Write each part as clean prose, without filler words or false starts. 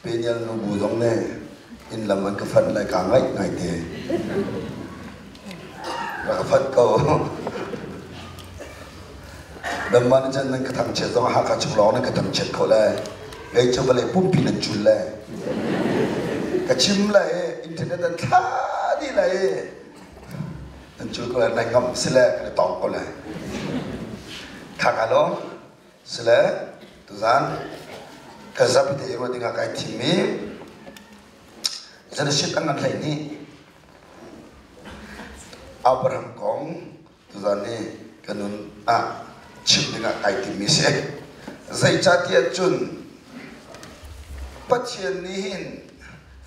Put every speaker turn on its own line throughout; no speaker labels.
เป็นยันนูบูตรงนี้อินลำมันก็ฟันรายการไงไงเทแล้วฟันก็ดำมันจะนั่งกระทำเช็ดต้องหากระชุกร้องนั่งกระทำเช็ดเขาเลยไอ้เจ้าอะไรปุ่มปีนันจุลเลยกระชิมเลยอินเทอร์เน็ตนั่นท่าดีเลยนั่นจุลก็เลยนั่งงำสิเลยก็เลยตองก็เลยข้ากันล้อสิเลยตัวนั้นก็จะไปที่ว่าที่ข้าไก่ทีมีจะได้ชิดอันนั้นเลยนี่อับราฮัมของตัวนั้นนี่กันนู้นชิดdenganไก่ทีมีเสียใจจัดที่จุนปัจจัยนี้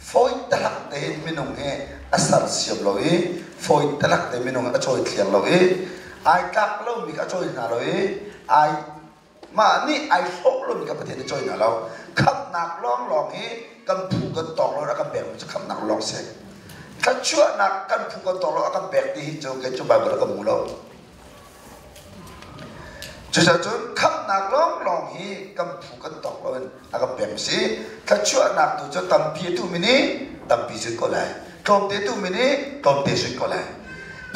ฝอยตลักเดินมินงเออาศัยเสียบลอยฝอยตลักเดินมินงอาช่วยเขียนลอยไอ้กักเรามีก็ช่วยหนาลอยไอ้มานี่ไอ้ฟกเรามีก็ประเทศช่วยหนาเราคำหนักร้องเอกันผูกกันตอกเราแล้วกันแบกมันจะคำหนักร้องเสียกันชั่วหนักกันผูกกันตอกเราแล้วกันแบกที่โจกันจุบายแล้วกันมูเราจุดจุดคำหนักร้องเฮกันผูกกันตอกเราแล้วกันแบกสิกันชั่วหนักตัวจะตั้มปีตุมินีตั้มปีสุดก็เลยกลมเตตุมินีกลมเตสุดก็เลย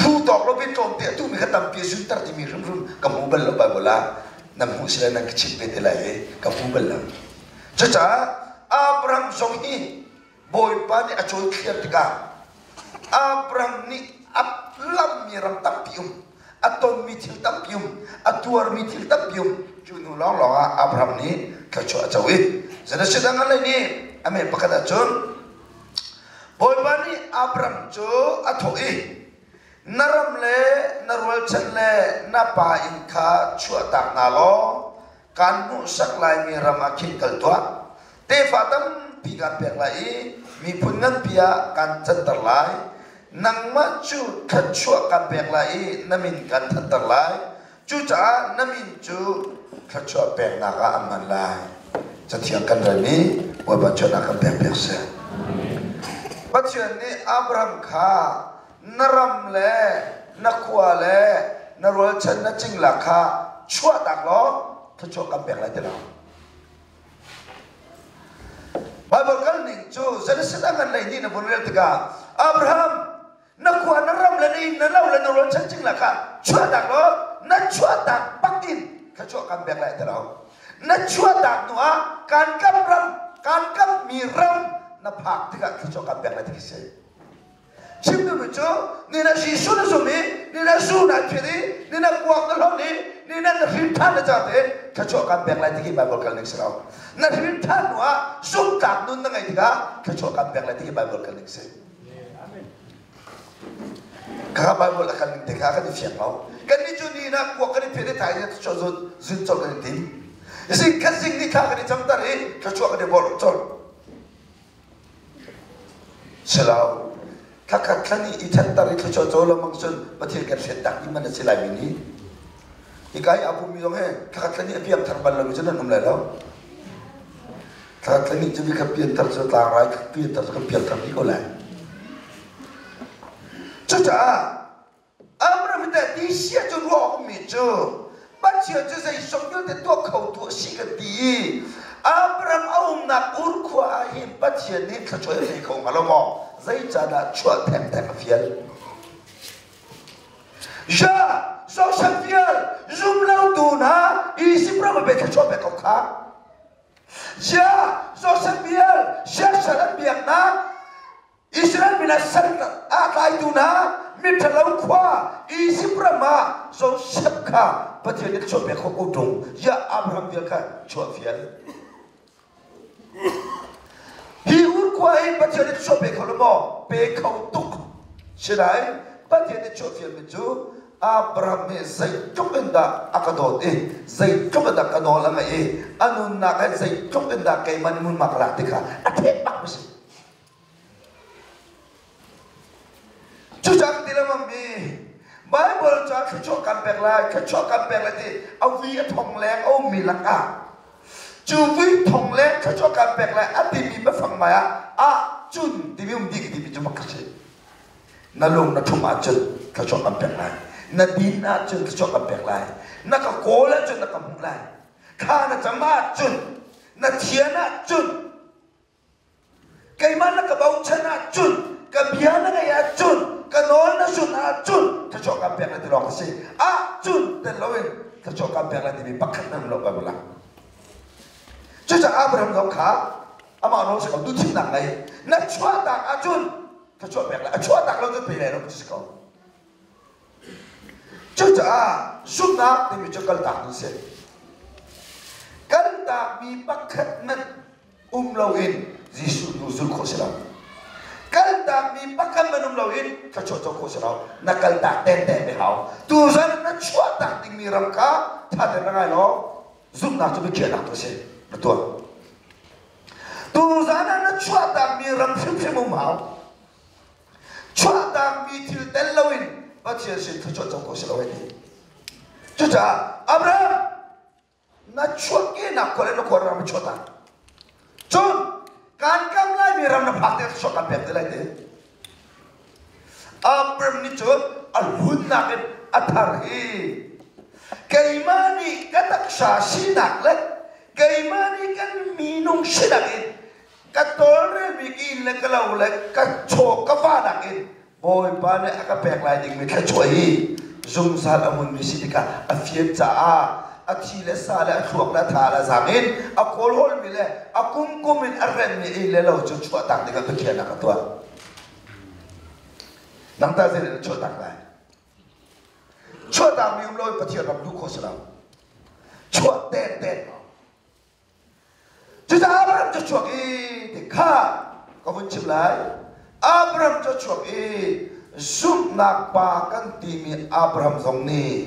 ผู้ตอกเราเป็นกลมเตตุมินีตั้มปีสุดตัดที่มีรุ่มกับมูเบลเราไปบ่ละน้ำหูเสียนั่งคิดไปแต่ละกับมูเบลละจุดจ้าอับราฮัมทรงนี้บอยปานี่อาจจะเคลียร์ติกาอับราฮัมนี่อับลัมมีรำตับพิมอัตนมีทิลตับพิมอัตวาร์มีทิลตับพิมจุนร้องร้องอับราฮัมนี่เขาช่วยอาจารย์จะได้แสดงอะไรนี่อเมริกาได้จุนบอยปานี่อับราฮัมจูอัตโอยนารำเล่นารวลชันเล่นาปาอินคาช่วยตักนาโลการมุสักลายมีรำอาคินกัลตัวเทฟาตัมปีกันเปียกไหลมีพุนนันเปียกันจันตไหลนังมาจูขัดชัวกันเปียกไหลน้ำมินกันจันตไหลจูจ้าน้ำมินจูขัดชัวเปียกนักอามันไหลจะเที่ยงกันเรื่องนี้ว่าบัจจุบันกันเปียกเสียปัจจุบันนี้อับราฮัมข้านรำเล่นักขัวเล่นรวลชันนักจิงหลักข้าชัวตักล้อขัดชัวกันเปียกไหลเดียวBible kan ning chu zan sedangan lai ni na bonel tiga Abraham na kwa na ram la ni na law la na ro chan ching la ka chua dak lo na chua dak pakin ka chua kan bek lai ta lo na chua dak no a kan kam ram kan kam mi ram na phak tiga ka chua kan bek lai ti se chim nu chu ni na shi su na so mi ni na su na phiri ni na kwa na lo ni na rin than na ja te ka chua kan bek lai ti ki Bible kan ning sa na rin than no aสุกจากนู้นนั่งไงที่ก้าแค่ชอบการแบ่งอะไรที่ไบเบิลกันหนึ่งเสียข้าไบเบิลกันหนึ่งที่ข้าก็ได้เสียงเรากันนี่จุนี่นะกว่ากันนี่เพื่อนไทยเนี่ยชอบจุนจบกันทีสิ่งแค่สิ่งที่ข้ากันนี่จำได้เลยแค่ชอบกันนี่บอลจบเสร็จแล้วข้ากันนี่อีทันตาริแค่ชอบโจลมังซุนประเทศกันเสร็จดักนี่มันจะเสียลายมินีอีกไอ้อาบุมีตรงนี้ข้ากันนี่เพียงทางบัลลังก์จะนั่นทำอะไรแล้วถ้าท่านนี้จะมีขับเปลี่ยนตัดสตาร์ไรขับเปลี่ยนตัดขับเปลี่ยนทำนี้ก็แล้วจ้าอับราฮัมแต่ดีเสียจนว่าก็มีจ้าบัดเชื่อจะใส่สมยุทธ์ตัวเขาตัวสิกันดีอับราฮัมเอาหนักอุรควาหินบัดเชื่อนี่เขาช่วยให้เขามาละมั่งใจจะได้ช่วยแทนแต่กับเฟียลจ้าโซเชียลเฟียลซุ่มเล่าดูนะอีสิบเราไม่เป็นช่วยเป็นเขาข้าYa, Josephiel, Syekh biangna Israel mina sarka akai tuna mitalau kwa isi prama Joseph ka patien itu coba kau udung ya Abraham biarkan Josephiel hiur kwa ini patien itu coba kau lemo pe kau tuk sedai patien itu Josephiel itu Abraham zai cukenda akadot zai cukenda kanola ngai anu nakai zai cukenda kai manimun maklatika ate bagus Jujak tidak mami Bible cak kecokan perlai ti awi thong leng au milaka Juwi thong leng kecokan perlai ati mi bafang maya a chun ti mi umdi ti cuma kasih nalung na thuma chun kecokan perlai na dina chun kecokan perlai na kakola chun na kamulai kana jama chun na thiana chun bẹt lại từ đó cái gì chun tên lâu in ta cho cam bẹt lại thì bị bắt khát năng lộ vào lòng chứ chẳng Abraham không khá ama nó sẽ có đút chim nặng này nó chua tạc chun ta cho bẹt lại chua tạc lâu cho bị này nó chỉ có chứ chẳng giúp nó thì mình cho cần tạc nó sẽ cần tạc bị bắt khát năng lâu in Giêsu nuzul khó sẽ cần tạc bị bắt khát năng lâu in ta cho khó sẽ nó cần tạc tên để hảo tu ra nó chua tạc tình mi ram cá ta để nó ngay nó giúp nó cho bị kia nặng nó sẽ betul. Tu zana na chua tak mi ram phim phim mau. Chua tak mi til tel lawin. Ba chia sin thu chua chong ko se lawin. Chu cha Abraham na chua ke na ko le no ko ram chua ta. Chun kan kam lai mi ram na phak te chua kan pek te lai te. Abraham ni chun alhun na ke athar hi. Kaimani katak sha sinak le cái mà đi cái minung sẽ đặc in cái tối rồi bị in là cái lâu là cái chỗ cái pha đặc in ôi ba này cái bẹt lại thì mình cái chỗ ấy dùng sao là muốn mình xin cái phiền trả thi là sao là chuộc là thà là giảm in call hol mình là cung mình rèn mình in là lâu cho chuộc tặng thì cái kia là cái tuổi nắm ta sẽ là chuộc tặng lại chuộc tặng mình lôi bắt thiệt làm đúng khó sao chuộc tên chứ ta Abraham cho chuộc thì khá có vấn chim lại Abraham cho chuộc giúp nạc ba căn tìm Abraham dòng ni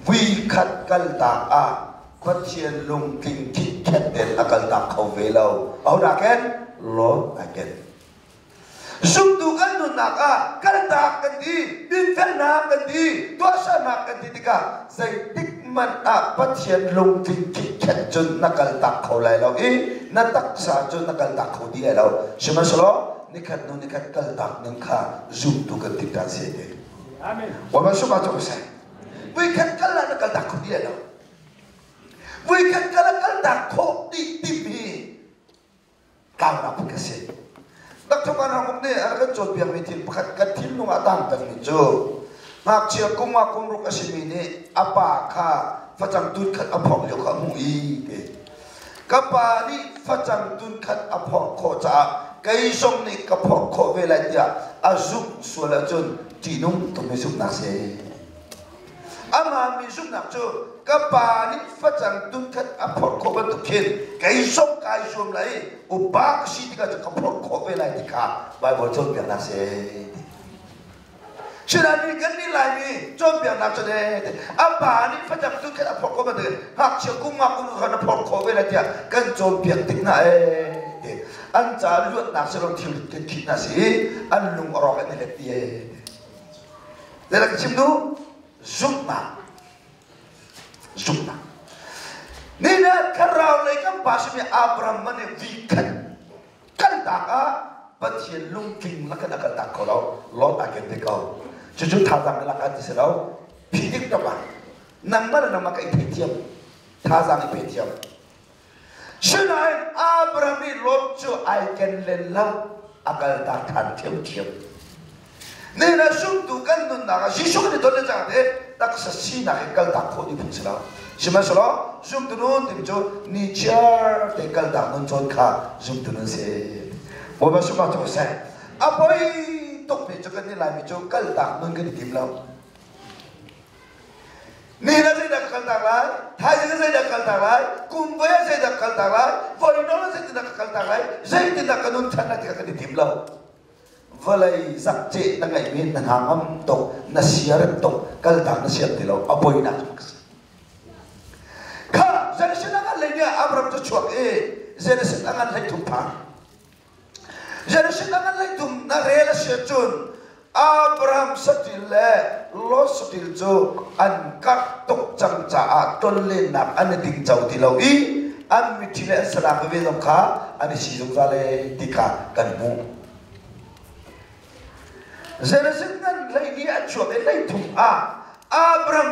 vì khát căn tạc phát triển lùng kinh kích kết đến căn tạc khẩu về lâu áo đà kết lốt đà kết giúp tu căn nụ nạc căn tạc căn đi bin phép nạc căn đi tua sa nạc căn đi thì cả dây tíchมันปัจเจียนลงทิ้งคิดแค่จนนักการตักเขาเลยเรานักตักษาจนนักการตักเขาดีเราใช่ไหมสโลนี่ขัดนู่นนี่ขัดการตักนึงข้าจุ่มตุกันติดกันเสียเองว่ามันสุภาพจะไม่ใช่วิขัดการนักการตักเขาดีเราวิขัดการนักการตักเขาดีที่มีการรับผิดชอบนักทำงานของผมเนี่ยอะไรก็จดเบียงไม่ทิ้งขัดกันทิ้งลงอาตั้งแต่ไม่จบหากเชื่อกุมว่ากุมรุกสิมีนี่อาปาข้าฟัจังตุนขัดอภรยกมุอีกับปานี่ฟัจังตุนขัดอภรโคจ่าไก่ส่งนี่กับพอโคเวลาเดียอาซุกส่วนละจนจีนุ่งต้องมีซุกนักเสอามามีซุกนักจูกับปานี่ฟัจังตุนขัดอภรโคกันตุกเขียนไก่ส่งไก่ส่งเลยอุปาสิที่ก็จะกับพอโคเวลาที่ข้าใบบอลจนเปียนักเสฉะนั้นนี่กันนี่ลายมีจนเปียนักจะได้อาบานี่ฟังจากตุกแค่อภรก็มาเดินหากเชื่อกุมมากุมขันอภรโคเวลาเดียกันจนเปียติดน่ะอันจะลวดนักสลองที่ติดคิดน่ะสิอันลุงรอกันนี่แหละที่แต่ละชิมดูซุปมานี่นะข้าเราเลยกันภาษามีอับราฮัมมันเนี่ยวิกันตากปะเทียนลุงกิงแล้วก็นักตากเขาเราล้อตาเก็บไปเขาจุดๆท่าทางนักการที่เราพิจิตรมานั่งมาแล้วนั่งมากับอีเทียมท่าทางอีเทียมฉะนั้นอับราฮัมนี่ลดจู่ไอเกนเลนแล้วอาการตาทันเทียมนี่นะซุ่มดูกันนู่นนะชิชุกนี่โดนเลยจังเด็กตักสีนักการตาเขาดีพุ่งสิเราใช่ไหมสโลซุ่มดูนู่นที่จู่นี่เชื่อที่การตานู่นจนข้าซุ่มดูนู่นเสียว่ามันซุ่มมาตัวเสียอ่ะพอยตกไปจู่กันนี่ลายมีจู่การตานู่นกันดีเรานี่นะใช่ดักกันตากไรท้ายใช่ดักกันตากไรกุมไว้ใช่ดักกันตากไรฝอยน้องใช่ดักกันตากไรใช่ดักกันนู่นฉันน่ะที่กันดีเราเวลาสักเจตั้งไงมีนหางอัมตกนัชเชียร์ตกกันตากนัชเชียร์ที่เราเอาไปนักข้าเจนสินังอะไรเนี่ยอับราฮัมจะช่วยเจนสินังอะไรทุ่มพังเจนสินังอะไรทุ่มนาเรลเชียจุนอับราฮัมสติลเล่ลอสติลจูอันกักตกจังจ้าต้นเล่นนักอันนี้ดิ่งเจ้าที่เราอันมิถิเลสลามเวลข้าอันนี้สิ่งที่เราติกากันบุเจนสินังอะไรเนี่ยช่วยอะไรทุ่มอับราฮัม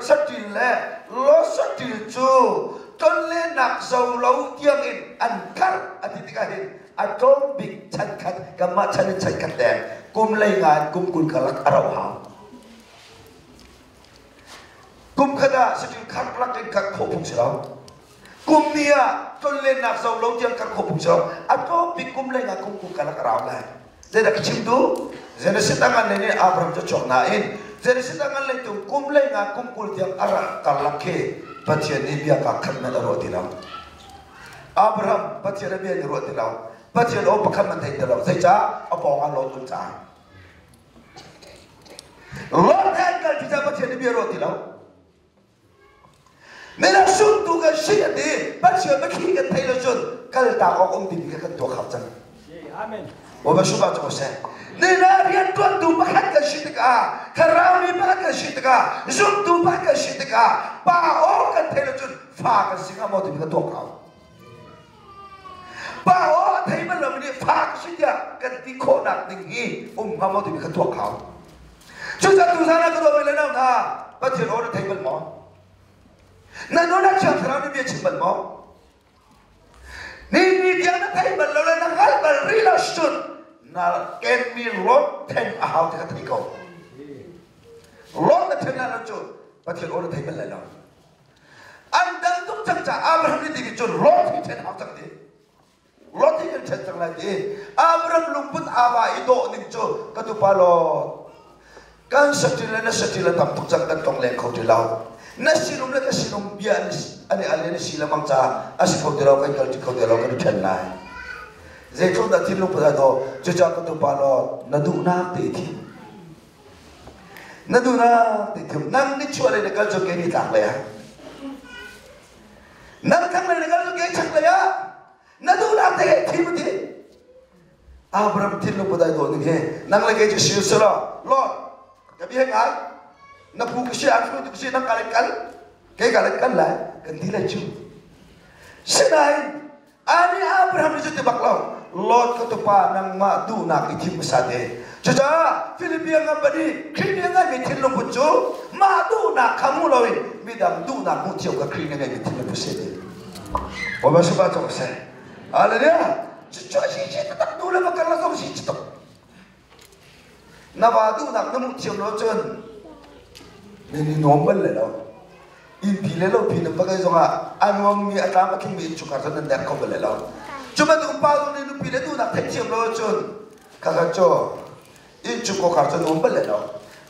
สติลเล่ลอสติลจูต้นเล่นนักเจ้าเราเที่ยงอินอันกักอันนี้ติกาเห็นอันต้นบิ๊กชันขัดกัมมาชันขัดแดงกุมเลยงานกุมกุลกลักเราหา kum khada sitin khak lak ken khak khopung sirau kum nia ton len nak zau lo jang khak khopung sirau ato pi kum le nga kum ku kala karau lai zeda kichim tu zeda sitangan le ni Abraham jo chok na in zeda sitangan le tu kum le nga kum kul jang ara kalake pathian ni bia ka khat na ro ti lau Abraham pathian bia ni ro ti lau pathian o pakhat man thai ti lau sai cha apong an lo tu cha Lord angel kita pathian ni bia ro ti lau Mera sun tu ga shia de pathian ma khi ga thai lo chun kal ta ko om ti ka to khap chang amen wa ba shuba to se Nena rian tuan tu pakat ka shitika karau ni pakat ka shitika zum tu pakat ka shitika pa o ka thai lo chun fa ka singa mo ti ka to khap pa o thai ma lo ni fa ka shia ka ti kho nak ding hi ka mo ti ka to khap chu cha tu sa na ka do me le na na pathian o thai mal mo na no na cha karau ni be chim mal mo ni dia na thai mal lo na hal bal ri la shun na ken mi lot ten a how ta thai ko lot na ten na chu pathian o thai mal la an dang tum chang cha Abraham ni di chu lot hi ten how chang di lot hi ten chang la di Abraham lumput awa ido ning chu ka tu pa lo kan satila na satila tam tuk chang kan tong le khau ti lau na sinum na ka sinum bia ani ale na sila mang cha asi khau ti lau kan kal ti khau ti lau kan ten lai zai thong da tin lu pa do chu cha ka tu pa lo na du na te thi na du na te thum nang ni chu ale na kal cho ke ni tak le ya nang khang le na kal cho ke chak le ya na du na te thi mu ti Abraham tin lu pa do ni he nang le ke chi siu sala lo ka bi he ngai na pu ke shi an fu ke shi nang kal kal la kan ti la chu sinai ani Abraham ni ju te bak lo Lord ka tu pa nang ma du na ki thim sa de cha Philippian ngam bani khin ngai mi thin lu pu chu ma du na khamu lo in mi dam du na mu chiu ka khin ngai mi thin lu pu se de wa ba su ba to se hallelujah cha shi ta du la ba kal la so shi to na ba du na mu chiu lo chun ni normal le lo in pi le lo pi na ba ga zo nga anwang mi atam ka mi chu ka san na ko le lo cuma tu pa tu ni lupi le tu nak tercium lo chun kakak co in cukup kartu nombor le lo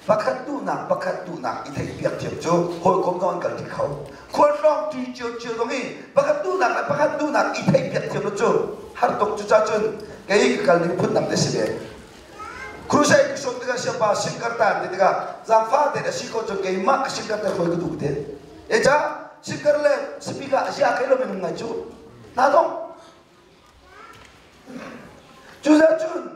pakat tu nak itu biar tiap co hoi kom kawan kal dikau kau long tu cio dong ni pakat tu nak itu biar tiap lo co har tok cuca cun kaya kekal ni pun nam desi be krusai kusok tiga siapa singkartan tiga zangfa tiga siko co kaya mak singkartan hoi keduk de eja singkar le sepika siapa lo minum ngaju nadong Juza chun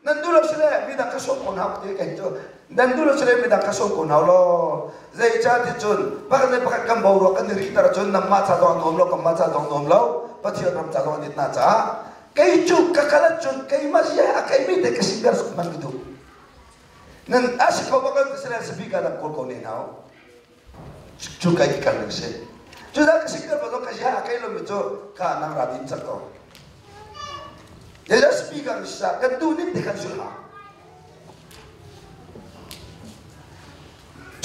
nandulo sile mi da kaso ko na te kai to nandulo sile mi da kaso ko na lo zai cha ti chun pakat kam bau ro kan ri tar chun nam ma cha dong nom lo kam ma cha dong nom lo pathian ram cha dong nit na cha kai chu kakala chun kai ma sia kai mi de kasingar sok man gitu nan as ko ba kan sile sebi ka da ko ne nao chu kai kan se juza kasingar ba do ka sia kai lo mi cho ka nang ra din cha to Jadi speaker bisa kan tu ni dekat surah.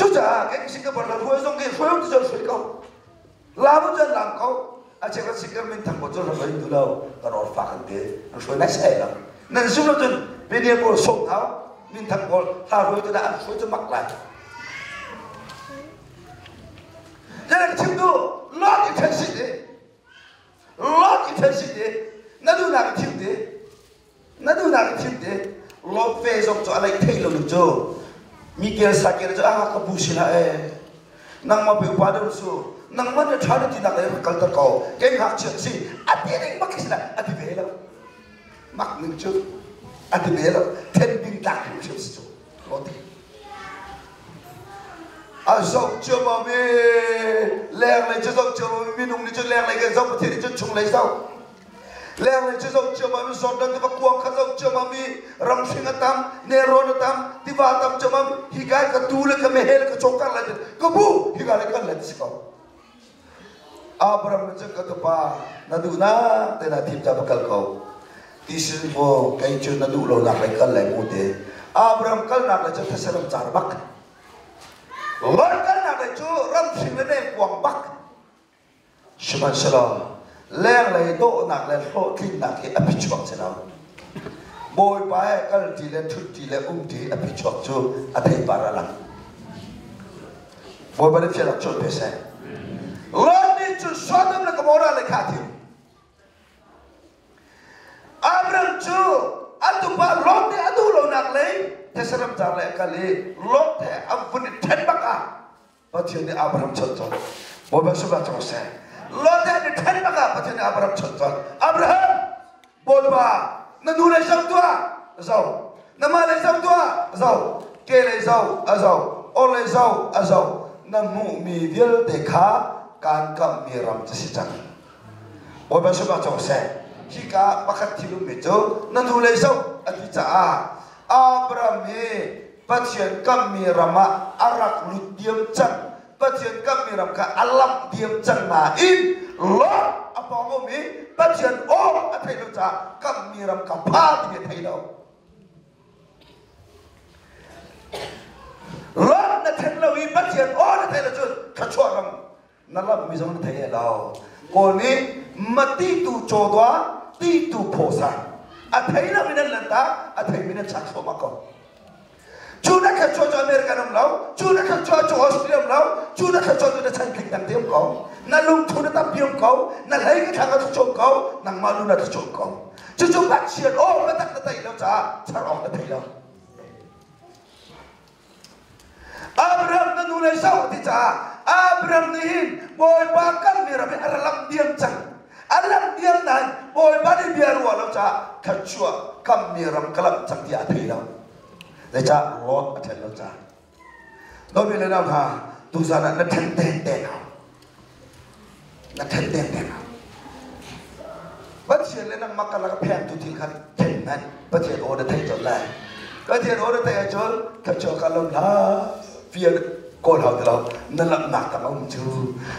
Cuca, kan singkat berlalu hujan ke hujan tu jauh suai kau, lalu jangan lang kau, aja kan singkat mintang bocor sampai itu lau, kan orang fakir deh, suai nak saya lah. Nanti sebelum tu bini aku sok kau, mintang kau, lalu itu dah suai tu maklah. Jadi macam tu, lot intensity, nadu nak timde lot face of to alai thailo jo Miguel sakir jo ka busina nang ma be padam su nang ma ne thada ti na kal ta ko ke hak che si ati ning makisla ati bela mak ning jo ati bela ten bin tak jo su loti azok jo ma me ler le jo jo mi nung ni jo ler le ge zo pa ti jo chung le sao Leng le chizau chama mi sordan tiba kuang khazau chama mi rang singatam neron tam tiba tam chama higai ka tule ka mehel ka chokar la kabu higai ka la sikau Abraham je ka pa naduna te na tim cha bakal kau tisin mo kai chu nadu lo nak lai kal lai mu te Abraham kal nak la cha thasaram char bak lót cái nào để chú râm sinh lên đây quảng bắc Shman Shalom leng lấy độ nặng lên lỗ kinh nặng cái áp chuộc thế nào bồi bài cái gì lên chút gì lên thì áp chuộc chú ở đây bara lắm bồi bài phải là chút bê xe lót đi chú xóa tâm là cái món ra lại khát thiêu Abraham chú anh tụi ba lót đi anh tụi lâu nặng lấy thế sao làm sao lại cái lấy lót thế anh vẫn thèn bắc à và thiêu đi Abraham chọn chọn bồi bài số ba trong xe Lord had the ten baga pathin Abraham chonton Abraham bolba na nu le sam tua zau na ma le sam tua zau ke le zau azau o le zau azau na mu mi vil te kha kan kam mi ram chi chang bolba so ba chaw se hi ka pakhat thilu mi cho na nu le zau ati cha Abraham he pathin kam mi rama arak ludiam chang Pathian kami ramka alam diam chang na in Lord apongo mi pathian o athai lo cha kami ramka pha ti thai lo Lord na then lo wi pathian o na thai lo chu khachwa ram na lam mi jong thai lo ko ni mati tu chodwa ti tu phosa athai na min lan ta athai min chak so ma ko chú đã khởi cho America nông lâu, chú đã khởi cho Australia nông lâu, chú đã khởi cho tôi đã thành kinh tăng tiếng cầu, na lung thu đã tập biếng cầu, na lấy cái thằng ở chỗ cầu, na malu đã chỗ cầu, chú phát triển ô nó tắt nó thấy đâu cha ông đã thấy đâu, Abraham nó nuôi sau thì cha, Abraham này bồi ba căn miệng là alam diam chăng, alam diam này bồi ba đi bia ruột đâu cha, khởi cho căn miệng làm kalam chẳng thì thấy đâu. Để cha lót ở trên lót cha, đó vì nào ha, tu sa nó thân tên nào, nó thân tên nào, bất chợt lên năng mắc cái là phèn tu thiên khăn thân này, bất chợt ô đã thấy chỗ lại, bất chợt ô đã thấy chỗ, gặp chỗ cái lồng lá, phía cồn hậu từ lâu, nó lẩm nạc tầm ông chú,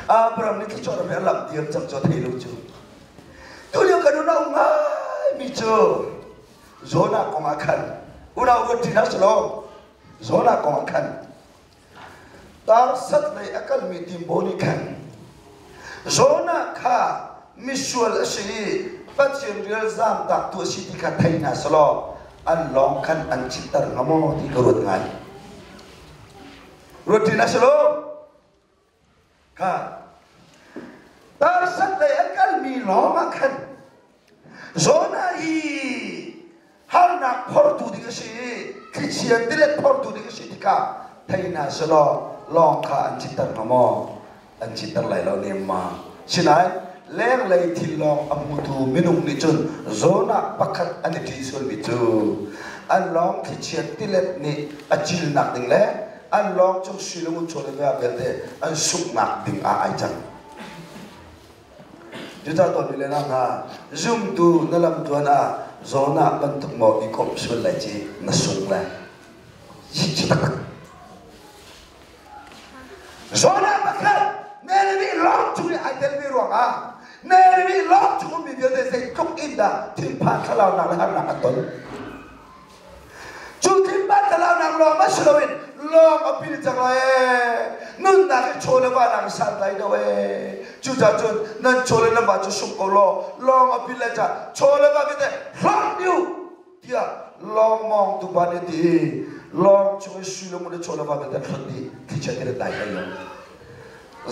Abraham này cái chỗ đó phải lẩm tiếng trong chỗ thấy luôn chú, tôi điều cái đó ông ai mi chú, Jonah có ngã khăn. Una udah tidak selalu, zona kongkan. Tar sat lay akal mitim bonikan. Zona ka misual asi patien real zam tak tu si tika taina selalu. An long kan an citar ngamo di kerut ngai. Rutina selalu. Ka tar sat lay akal mi long akan. Zona i hal nak portu di kasi Christian dilet portu di kasi tika thay na selo long ka an chitar ngamo an chitar lai lo nema sinai leng lai thil long amutu minung ni chun zona pakhat an ti sol mi chu an long Christian dilet ni achil nak ding le an long chung silung chole ga belde an suk nak ding a ai chang juta to ni le na ha zoom tu nalam tuan a zona ban tuk mo ikom sul la chi na sung la chi tak zona bakal ne ni long chu ai tel mi ruang a ne ni long chu mi de de se tuk inda tim pa khalau na la na atol chu tim pa khalau na lo ma slowin long apil chang la nun na ke chole ba nang san lai do e chu cha chun nan chole na ba chu suk ko lo long apil la cha chole ba ke de long diu dia long mong tu ba ne di long chu su lo mo de chole ba ke de thon di ki cha ke de dai ka yo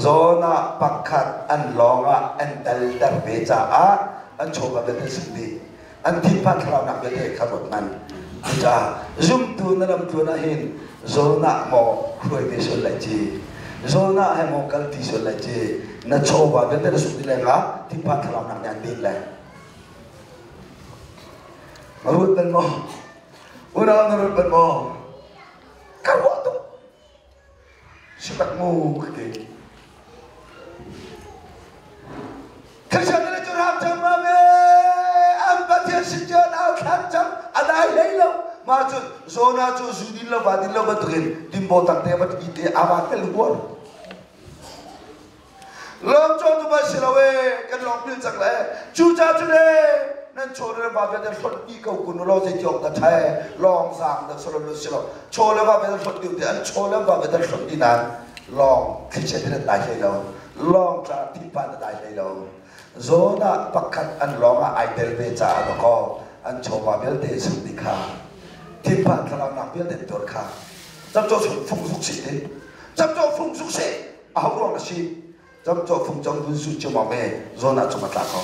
zona pakhat an longa an dal dar be cha a an choba be de sik di an thi pa khlau nak be de kharot man cha zum tu na lam tu na hin zona mo khoi be so la chi zona hai mo kal ti so la chi na choba be de su di la nga thi pa khlau nak yan din la marut ben mo una marut ben mo ka wa tu sipak mo ke Kerjaan itu ramcam mame, ambat yang sejauh au ramcam ada hilang. Maksud zona tu sudahlah badillah betul. Timbo tak tebat ide awak keluar. Long tu baca lawe kan long bil cakap. Cuca cude, นั่นโชว์เลยว่าเป็นคนอีกคนเราจะจบแต่ไทยลองสั่งแต่สรุปสิเราโชว์เลยว่าเป็นคนเดียวแต่โชว์เลยว่าเป็นคนที่นั้นลองที่เช่นนั้นได้เลยเราลองจากที่ผ่านได้เลยเราโซน่าปักขัดอันลองไอเดลเวจ่าแล้วก็อันโชว์ว่าเป็นเดสุดิค่ะที่ผ่านเราหนักเป็นเดตัวค่ะจำโจฟุงสุกสิจำโจฟุงสุกสิเอาลองนะสิจำโจฟุงจงบุญสุจมาเมโซน่าจมาตาเขา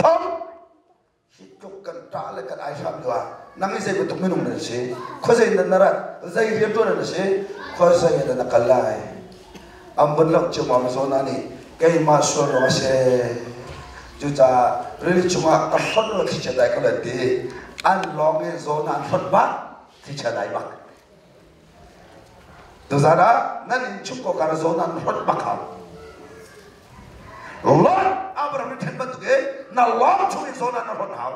ทำฮิตกันตาเลยกันไอ้ชามดีว่านั่งไอ้เสกตุกไม่นุ่มเลยสิข้อเสียนั่นน่ะใจเรียบตัวนั่นสิข้อเสียนั่นนักกันไล่อันบนหลังจมาโซน่านี่แกมาสวนว่าเสียจุดจะเรื่องจมาตั้งคนเราที่จะได้ก็เลยดีอันลองเองโซน่าคนบ้าที่จะได้บ้างดูซะนะนั่นอินชุกก็การโซน่าคนบ้าเขาลอดอับราฮัมเห็นบันทึกเองนั่นลองช่วยโซน่าคนเขา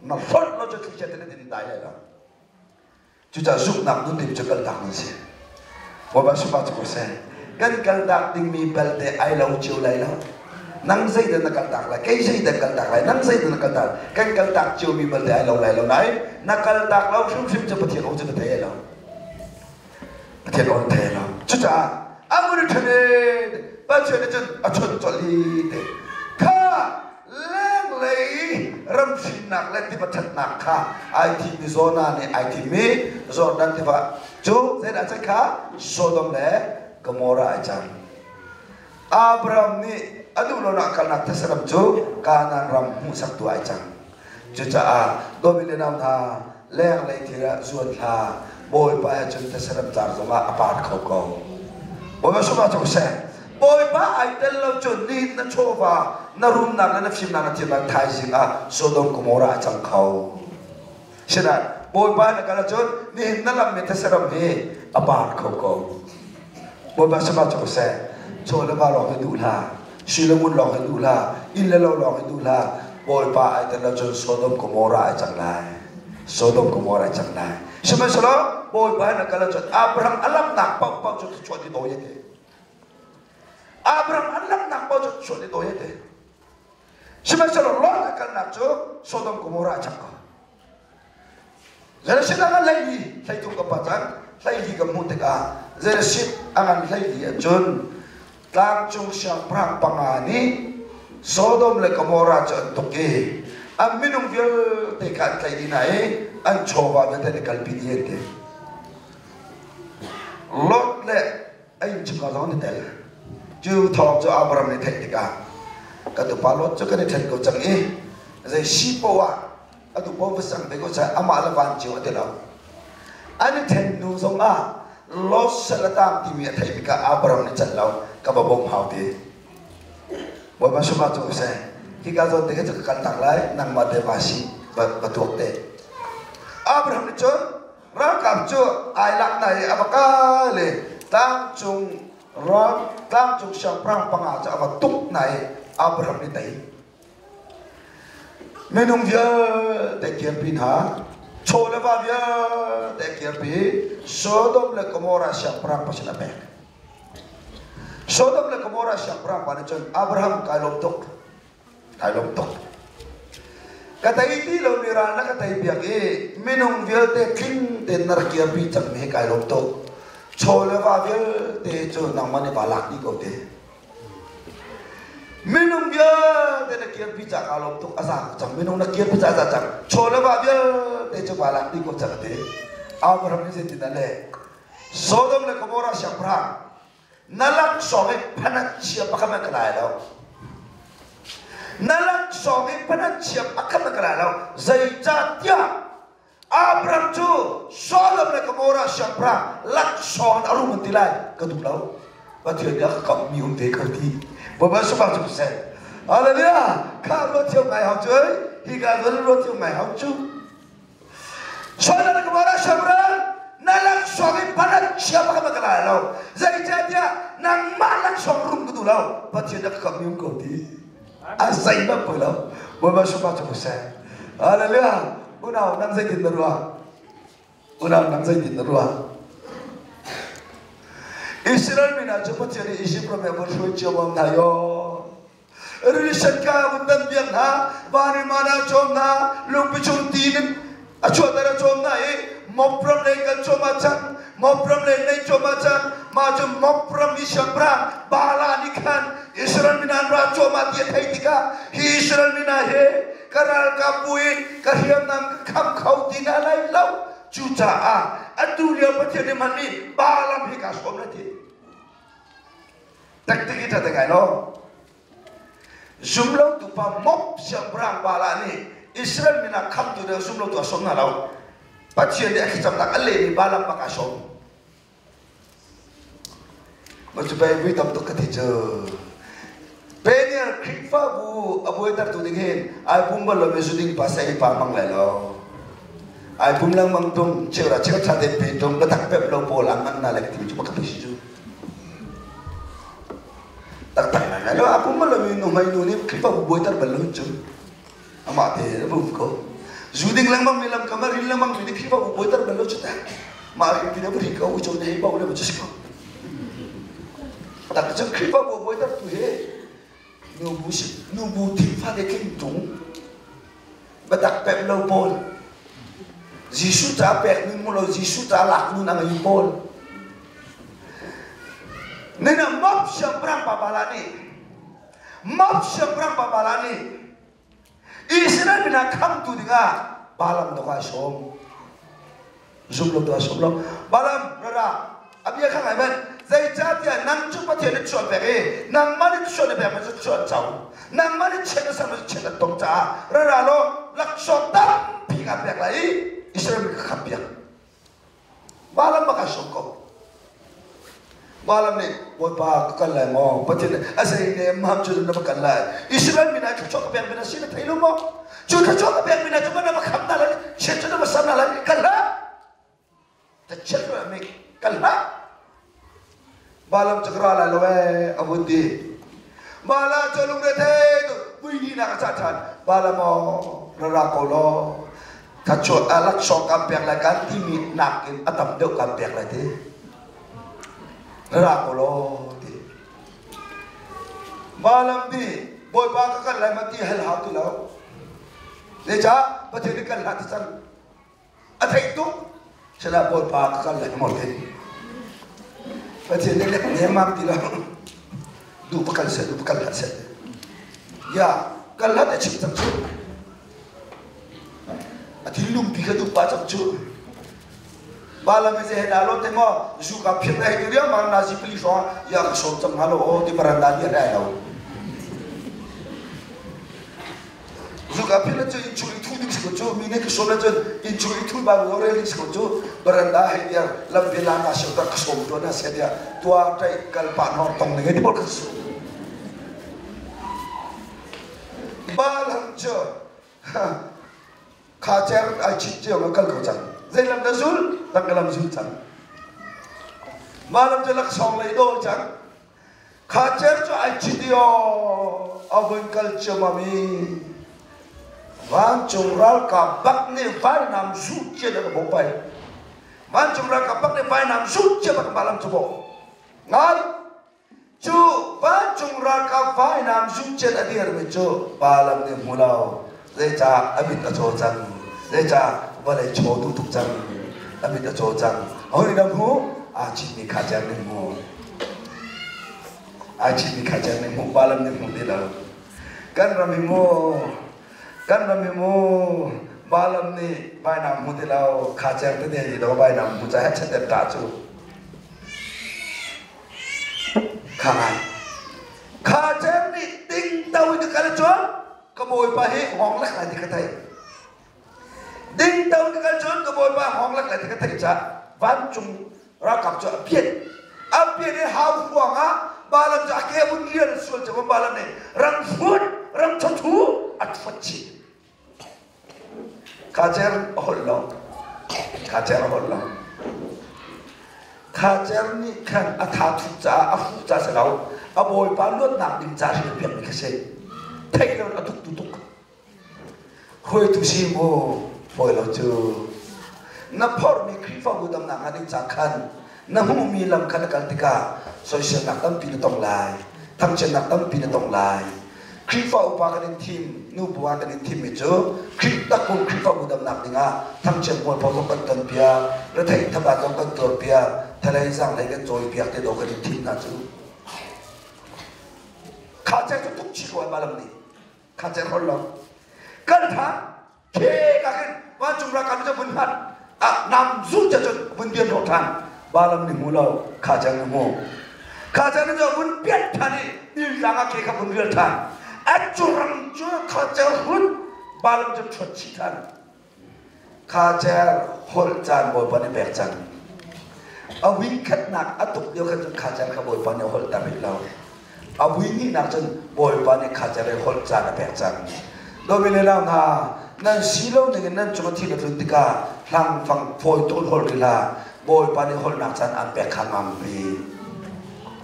นั่นคนเราจะที่จะได้ดินได้แล้วจุดจะสุกนักนุ่นดิบจะกันดักนั่นสิว่าบ้านสุภาพก็เสียกันกันดักดิ้งมีเบลเดไอเราเจียวไรแล้วนั่งใส่เดินนักกันดักไรแค่ใส่เดินกันดักไรนั่งใส่เดินนักกันดักกันกันดักเจียวมีเบลเดไอเราไรแล้วไหนนักกันดักเราชิมจะประเทศเราจะประเทศเราประเทศเราประเทศเราจุดจะอามุริเทเนประเทศนี้จนอชนจลีเดข้าเล่งเลยรำชินนักเล่นที่ประเทศนักข้าไอทีมีโซนาเนี่ยไอทีมีโซนนั้นที่ว่าจูเสร็จอาจจะข้าโซดมเล่กมอราอาจารย์อับราฮัมนี่อดูโลนักกันนักเทศรัมจูการนันรำมุสักตัวอาจารย์จุดจะโดมิเลนามท่าเล่งเลยที่ระส่วนท่าบอยไปจนเทศรัมจารย์สมาอปาร์ตเขาเก่าบอยมาสุภาพจุเสบอยไปไอเดลเราจนนี่นั่นโชว์ว่านารุมนักนั่นฟิมนักที่นักไทยสิงห์โซดมกมอราอาจารย์เขาใช่ไหมบอยไปนักกันจนนี่นั่นละเมเทศรัมนี่อปาร์ตเขาเก่าบอยมาสุภาพจุเสโชว์แล้วมาลองให้ดูล่ะชีลมุนลองให้ดูล่ะอินเลเราลองให้ดูล่ะบอยไปไอเดลเราจนโซดมกมอราอาจารย์ไรโซดมกมอราอาจารย์ไรใช่ไหมสโลบอยไปนักกันจนอับราฮัมอัลลัมนักเป่าจนชวนที่โตยังไงอับราฮัมอัลลัมนักเป่าจนชวนที่โตยังไงใช่ไหมสโลร้อนนักกันนักจนโซดมกมอราอาจารย์ก็jadi sedangkan lagi saya tunggu kepacan saya juga muntah jadi sip angan saya dia John langsung siang perang pangani Sodom le Gomora John toke aminum vil tekan saya dinai an coba betul dekal pilihan deh lot le ayo juga zaman itu ju thom ju Abraham ni teknika kata palot ju kan itu kau cang jadi sipawa aduh bawa besar bego saya amal levan jiwa telah. Ani tendu songa los selatang timia thai bika Abraham ni jalau kababong hau de. Bawa masuk masuk saya. Kita tu tengah tu kantak lai nang made basi batuak de. Abraham ni jon rakam jo ailak nai apakah le tang chung siang perang pangaja apa tuk nai Abraham ni tai. Menung dia dekir pinha, coba dia dekir pi, Sodom le Gomora siap perang pasal apa? Sodom le Gomora siap perang pasal Abraham kalom tok. Kata itu lo mirana kata ibiaki, menung dia dekin denar kia pi cak me kalom tok. Coba dia dejo namanya balak ni kau de. Minum dia nak kian pijak kalau untuk asal cang minum nak kian pijak asal cang coba bah dia coba lagi kau cakap deh Abraham ni sendiri nale Sodom le Gomora siap perang nalak songai panas siap akan mengelai lau nalak songai panas siap akan mengelai lau zaijat dia Abraham tu Sodom le Gomora siap perang lak son arum mentilai kedua lau berarti dia kau mium deh kau di Bapak sebab tu saya, Haleluya, kalau tiap mai hau cuy, hingga dulu tiap mai hau cuy. Saudara kemana saudara, nalak suami panas siapa kamu kenal? Jadi dia nang malak sorung tu lau, pasti ada kami kau di, asai apa lau, bapak sebab tu saya, Haleluya, unau nang saya dinarua. Israel mina cepat jadi isi problem bersuci orang tayo. relation ka bundan biang na bani mana chom na lung pichung tin achua dara chom na mopram le kan choma chang mopram le nei choma chang ma jum mopram ni shabra bala ni khan Israel minan ra choma dia thai tika hi Israel mina he karal ka pui ka hiam nam kham khau tina lai lau chu cha a atu lia pathe ni mani balam hi ka som na thi tak tik ta dengai no jumlo tu pa mop shabra bala ni Israel mina kham tu de jumlo tu som na lau pathe de kham tak alle ni balam pa ka som macam bayi tam tu kati je Penial krifa bu aboy tar tu dingin ay pumbal lo mesuding pasay pamang lalo ay pumlang mangtung cewra cewra cade petong letak pep lo polang man nalek tim cuma kapisiu tak tak lalo aku malam minum minum ni krifa bu boy tar balon cum amat deh bu ko suding lang mang milam kamar lang mang suding krifa bu boy tar balon cuta mari kita beri kau ucap deh bau le macam sekarang tak macam krifa bu boy tar tu he nubu tifa de king tung badak pep lo bol jisu ta pek ni mulo jisu ta lak nu nang impol nena map syambrang babalani Israel bina kam tu dinga balam to ka som zumlo to som balam rara abia khang ai ban zai cha tia nang chu pa thele chon pe e nang mani chon pe ma chon chau nang mani chen sa ma chen tong cha ra ra lo lak so tam pi ga pe lai Israel ka khapia balam ba ka so ko balam ni boy pa ka lai mo pa thele asai ne ma chu na ba ka lai Israel mi na chu ka pe na si na thailo mo chu ka ka pe na chu ba na ba kham na la chen chu na ba sam na la ka la ta chen ba me ka la balam cakra la loe abundi bala cholung rete tu buini nak catan balam mo rarakolo kacot alak sok kampek la ganti mit nakin atam deu kampek la te rarakolo te balam di boy pa ka la mati hal hatu lao le ja pathe kan hat san athai tu sala boy pa ka la mo te Macam ni ni mak di dalam dua kali set. Ya, kalau ada cipta tu, ati lumpi ke tu macam tu. Bala mesti hendak tengok suka firman itu dia mana nasi pilih soal ya kesontem halo oh di beranda dia ada tau. Suka firman tu incuri tu di sekolah mine kesolah tu incuri tu baru orang di sekolah beranda dia lebih lama sudah kesolah nasi dia tua trai kalpan hortong dengan di bawah kesu. Balang je, kacer acit je makal kocang. Zainab Nazul tak dalam zulcang. Balang je lak song lay do cang. Kacer je acit dia abang kalce mami. Wan cungral kabak ni vai nam suci dah bopai. Wan cungral kabak ni vai nam suci dah balam coba. Ngai, cu wan cungral kabak vai nam suci dah dia bercu balam ni mulau. Zeta abit acocang, zeta boleh codu tukcang, abit acocang. Orang ni damu, acik ni kajar ni mu, acik ni kajar ni mu balam ni mu dia. Kan ramimu balam ni bainam mudilau kacer tu dia jadi bainam mucah cedek tacu kangai kacer ni ting tahu itu kalau cuan keboi pahe hong lek lagi katai ting tahu itu kalau cuan keboi pahe hong lek lagi katai cak bancung rakap cak apiet ni hau buang balam cak kebun dia sul cak balam ni rang food rang cutu atfatci kacer holong kacer ni kan athatu ca afu ca selau aboy palut nak ding ca ri piak ni kase thailan atuk tutuk hoi tu si mo foi lo chu na por mi krifa budam na ngani cha khan na hu mi lam khan kal tika soi se nak tam pi tong lai tham chen nak tam pi tong lai คริฟ้าอุปการินทีมนูบัวกันอินทีมมิจูคริตะกุคริฟ้าบุดำนักดิงาทั้งเชียงมวยพอต้องกันตันเปียและไทยทบาต้องกันตัวเปียทะเลสังไหลกันโจยเปียกเตโดกันอินทีมนะจูข้าจะทุกชีวิตมาลำนี้ข้าจะคนลองกันทางเคกันวันจุมรักกันจะบุญหัดนำสู้จะจนบุญเดียนรถทันบาลำหนึ่งมูเราข้าจะนโมข้าจะนึกว่าบุญเปียกทันนี่นี่หลังเคกับบุญเดียนทันจุรังจูข้าจะหุ่นบาลมจะชดชิทันข้าจะฮอลจานบอยปานแบกจังเอาวิ่งขัดหนักตุกเดียวกันจนข้าจะขบอยปานฮอลตามิเราเอาวิ่งนี่หนักจนบอยปานข้าจะได้ฮอลจานแบกจังโดยเวลาหน้านั่นสิโลนึงนั่นจุดที่เราถึงติกาหลังฟังโฟยตุลฮอลกีฬาบอยปานฮอลหนักจานอันแบกขามามบี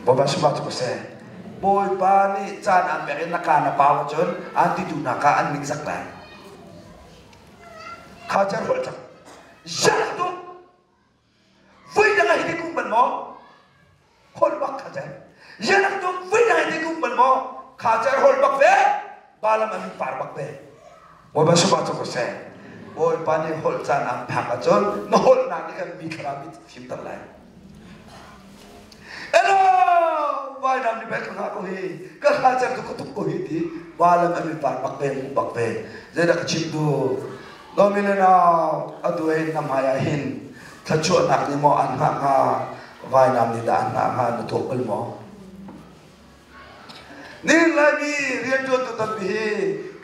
บอยปานสมัติกุเซบอยปานี่จานอันเป็นนักการนับปาวจนอันที่ดูนักการอันมิงสักแรงข้าจะรู้จักยักษ์ตัววิ่งยังไงที่กุ้งเป็นหมอคนบักข้าจะยักษ์ตัววิ่งยังไงที่กุ้งเป็นหมอข้าจะคนบักเว่บาลมันมีปาร์บักเว่บอยปาสุภาพก็เซ่บอยปานี่คนจานอันพักจนนอลนั่นก็มีคราบิดทิมตั้งแรงเอโลวายน้ำนี่แบกข้าก็ฮีก็ข้าจะทุกทุกก็ฮีดีบาลมันมีปาร์บักเว่บักเว่เจดักชิมดูโดมิเลนาอดูเห็นน้ำหายหินถ้าชวนหนักนี่มออันห่างหาวายน้ำนี่ด่านห่างหานุทุกข์มอนี่เลยมีเรียนจนตุตันบี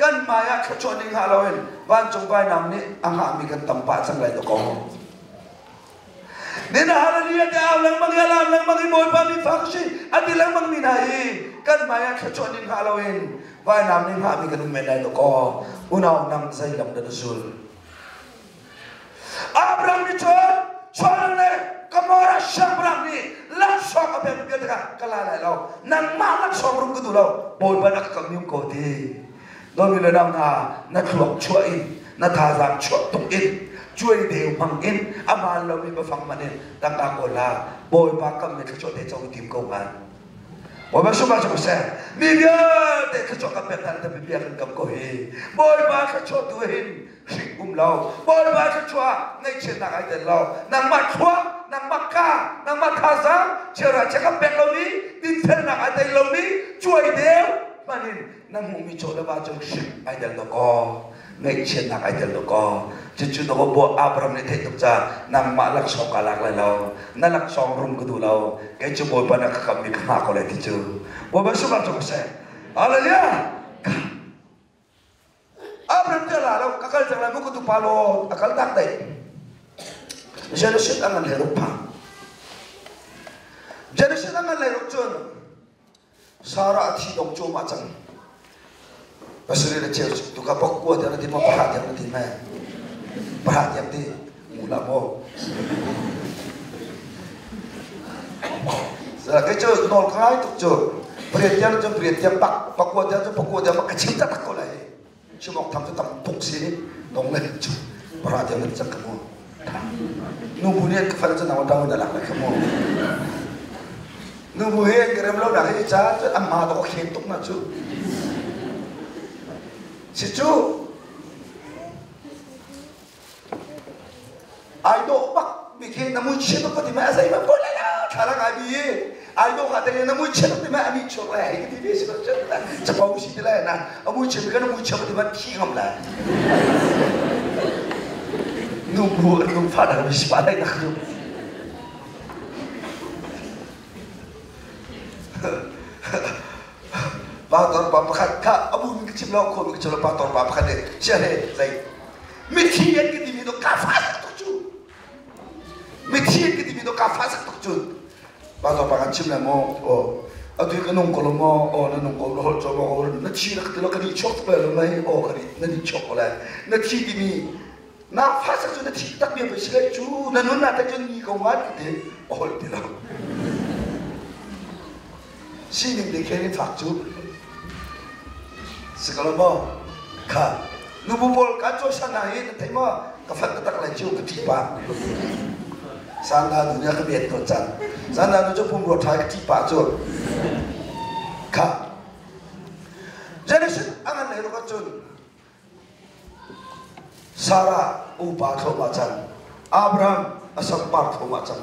กันมายาขชวนนิ่งหาเราเห็นวันจงวายน้ำนี่อ่างหามีกันตำปะสังไรตะกองนี่นะฮะเรียนจะเอาหลังมังยาลามหลังมังอีโมยปามีฟักชีอันที่หลังมังมีนายกันมายาขชวนนิ่งหาเราเห็นวายน้ำนิ่งหามีกันไม่ได้ตะกออุณาวนำใจลำเดินสุลอับราฮัมนี่ชวนเลยก็มอราชัมบราฮัมนี่ลักษณ์กับเป็นเกิดกันกลาเลยเรานั่งมาลักษณ์รุมกุดูเราบอยบันกกับมิวโกดีโดยมีเรื่องนักหลอกช่วยนักทารักช่วยตุกอินช่วยเดียวพังอินอามาเรามีมาฟังมันเนี่ยตั้งแต่ก่อนละบอยบักกับเนี่ยเขาช่วยเจ้าทีมกงกันบอยบักสุภาพจะเสด็จมีเยอะแต่เขาช่วยกับเป็นอะไรแต่เป็นเพียงกับเขาเองบอยบักเขาช่วยตัวเองสิกุมเราบอยบักเขาช่วยในเชิงนักไอเดียเรานางมาช่วยนางมากานางมาทาซังเชื่อราชกับเป็นเรานี้ดินเทนนักไอเดียเรานี้ช่วยเดียวมันนี่นางหูมีโจทย์ว่าจงสิไอเดียเราก็ในเชิงนักไอเดียเราก็จู่ๆเราก็บอกอับราฮัมเนี่ยทุกจ้านางมาลักษณ์กาลักเลยเรานั่นลักษณ์รุมกุดูเราแกจะบอกว่านักขมิขมาคนเลยที่จู่ว่าไม่สุภาพจะเสด็จอะไรเนี่ยอับราฮัมจะลาเราkakal jangan muka tu palo akal tak deh jadi setangan lerupa jadi setangan lerupun Sarah hati dong cuma macam pasal dia cewek tu kapok kuat dia nanti mau perhatian nanti mah perhatian nanti mula mau setelah kecil nol kali tu cewek perhatian pak kuat dia mak kecil tak takut lah cumaทำจะทำทุกสิ่งตรงเลยจุดปราดยังไม่จักขโมยนูบุญเนี่ยก็ฟังจะนำดาวดาลักเลยขโมยนูบุญเนี่ยก็เริ่มเล่าหนักให้จ้าจะอัมมาต้องเขียนตุกนะจุสิจุไอ้ดอกบักมีเขียนน้ำมันเชื่อมกับที่แม่ใส่มาคนละทารักไอ้บีไอ้ดอกอะไรน้ำมันเชื่อมกับที่แม่มีโชคเลยที่พี่สิบเจ็ดจะพออุชิดเลยนะน้ำมันเชื่อมกับน้ำมันเชื่อมกับที่แม่ขี้งอมเลยนุ่มบัวนุ่มฟ้าดังมิสปาได้นะครับปาตอนปาประคันข้าอาบุญมิกชิมเราคนมิกชิมเราปาตอนปาประคันเนี่ยเชื่อเลยใส่มิเทียนกิติมีตัวกาฟ้าสักตุจุมิเทียนกิติมีตัวกาฟ้าสักตุจุปาตอนปากันชิมเลยมั้งโอ้เอาตัวกันนุ่งกลมมั้งโอ้นั่นนุ่งกลมหัวจมูกนั่นชีนักที่เรากันนี่ช็อกไปเลยไหมโอ้กันนี่นั่นนี่ช็อกอะไรนั่นชีที่มีน้าฟ้าสักจุดนั่นชีตักเบียร์ไปสิเลยจูนั่นนู่นน่ะแต่จนมีกวัดกันเดียวโอ้เดี๋ยวชีนึงเด็กแค่นี้ฝักจูสกลบ่ค่ะนูบุบอลการโจชันไหนแต่เมื่อกาแฟตักเลยจูกติปาสันดานdunia kebietตัวจันสันดานจูปุ่มรถไทยกติปาจูค่ะjadi Sarah upa thô mà chăng Abraham asam par thô mà chăng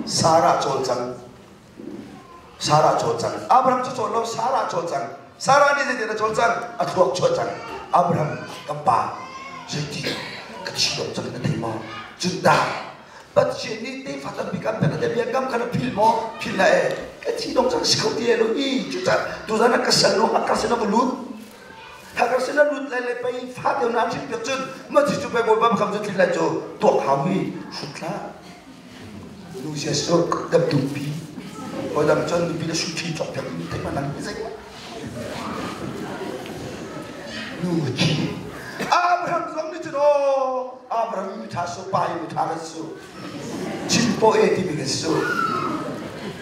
Sarah chol chăng Abraham chol lo Sarah chol chăng Sarah ni je de chol chăng athuak chol chăng Abraham kampa jeti kachi dom chang na thei mo chunda but je ni te fatam bikam ta de biangam kana phil mo phil la e kachi dom chang sikau ti lo i chuta tu zana kasal no akasena bulut hakasena lut la le pai fa de na chin pek chun ma chi chu pai bo bam kham chu la chu to hawi shutla nu je so dam tu pi o dam chon ni pi la shu thi chok pek ni te ma nang ni sai nu chi Abraham zong ni chuno Abraham mi tha so pai mi tha so chin po e ti mi so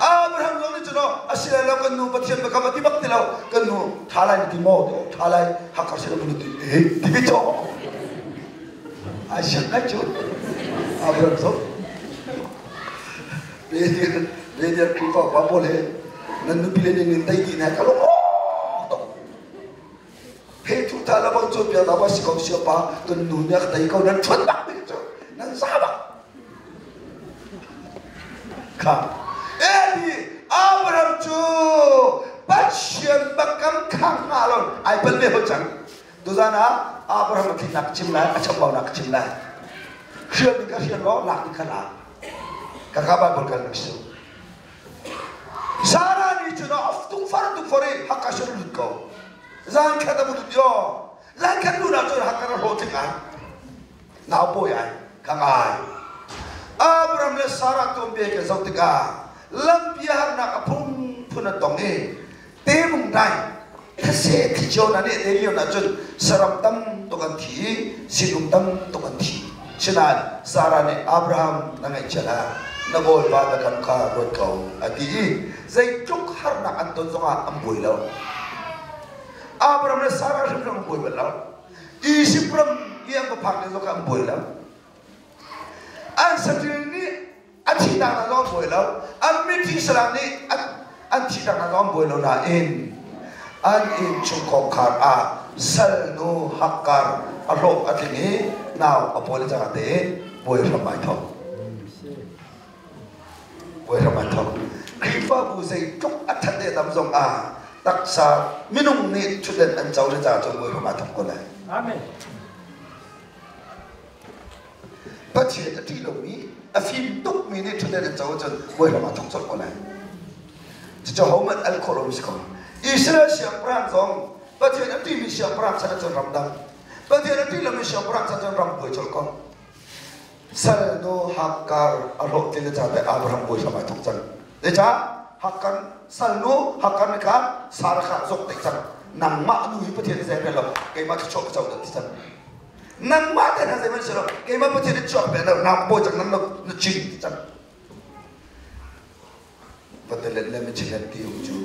Abraham zong ni chuno asila lo kan nu pathian ba kam ti bak ti lo kan nu thalai ni ti mo thalai hakar se lo ni e ti bi cho asha ka chu Abraham so le dia ki pa ba bol he nan nu pi le ni tai ki na ka lo he tu ta la bang chu pia la ba si ko si pa kan nu ne ka tai ko nan chut bak ni chu nan sa ba ka Eli Abraham chu passion bakam khang alon ai bel me ho chang tu zana Abraham ki nak chim la acham ba nak chim la khia ni ka khia lo lak ni khala ka ka ba bol kan su Sarah ni chu na aftung fare hakashur lut ko zan khata bu dio lan kan du na chu hakara ho thing ai na boy ai kang ai Abraham le Sarah tom be ke zautika lam biar na kapung phuna tonge te mung dai se thi jo na ne de yo na chun saram tam to kan thi sinum tam to kan thi chinan Sarah ne Abraham na ngai chala na boy ba da kan kha rot ko ati zai tuk har na an ton zonga am boy lo Abraham le Sarah rim ram boy lo isipram yang ko phak ne zo ka am boy lo an satil ni athi da na zo boy lo an mi thi salam ni an thi da na zo boy lo na in an in chung ko khar a sal no hakar alo atini now apol ja te boy ram mai tho boy ram mai tho khifa bu sei tuk athat de dam zong a tak sa minung ni thuden an chaw le ja cho boy ram mai tho ko lai amen but here the tilo mi a film tuk mi ni thuden an chaw cho boy ram mai tho cho ko lai cho homat al kolom sko Israel siap perang zong but here the mi siap perang sa cho ram dang but here the tilo mi siap perang sa cho ram boy chol ko sal no hakar alo te le ja te Abraham boy ram mai tho chan de cha hakan sal no hakan ka sar kha zok te chan nang ma nu hi pathian se pe lo ke ma chok chok de chan nang ma te na se men se lo ke ma pathian chok pe na nam bo chak nan no chin chan patel le me chilen ti u ju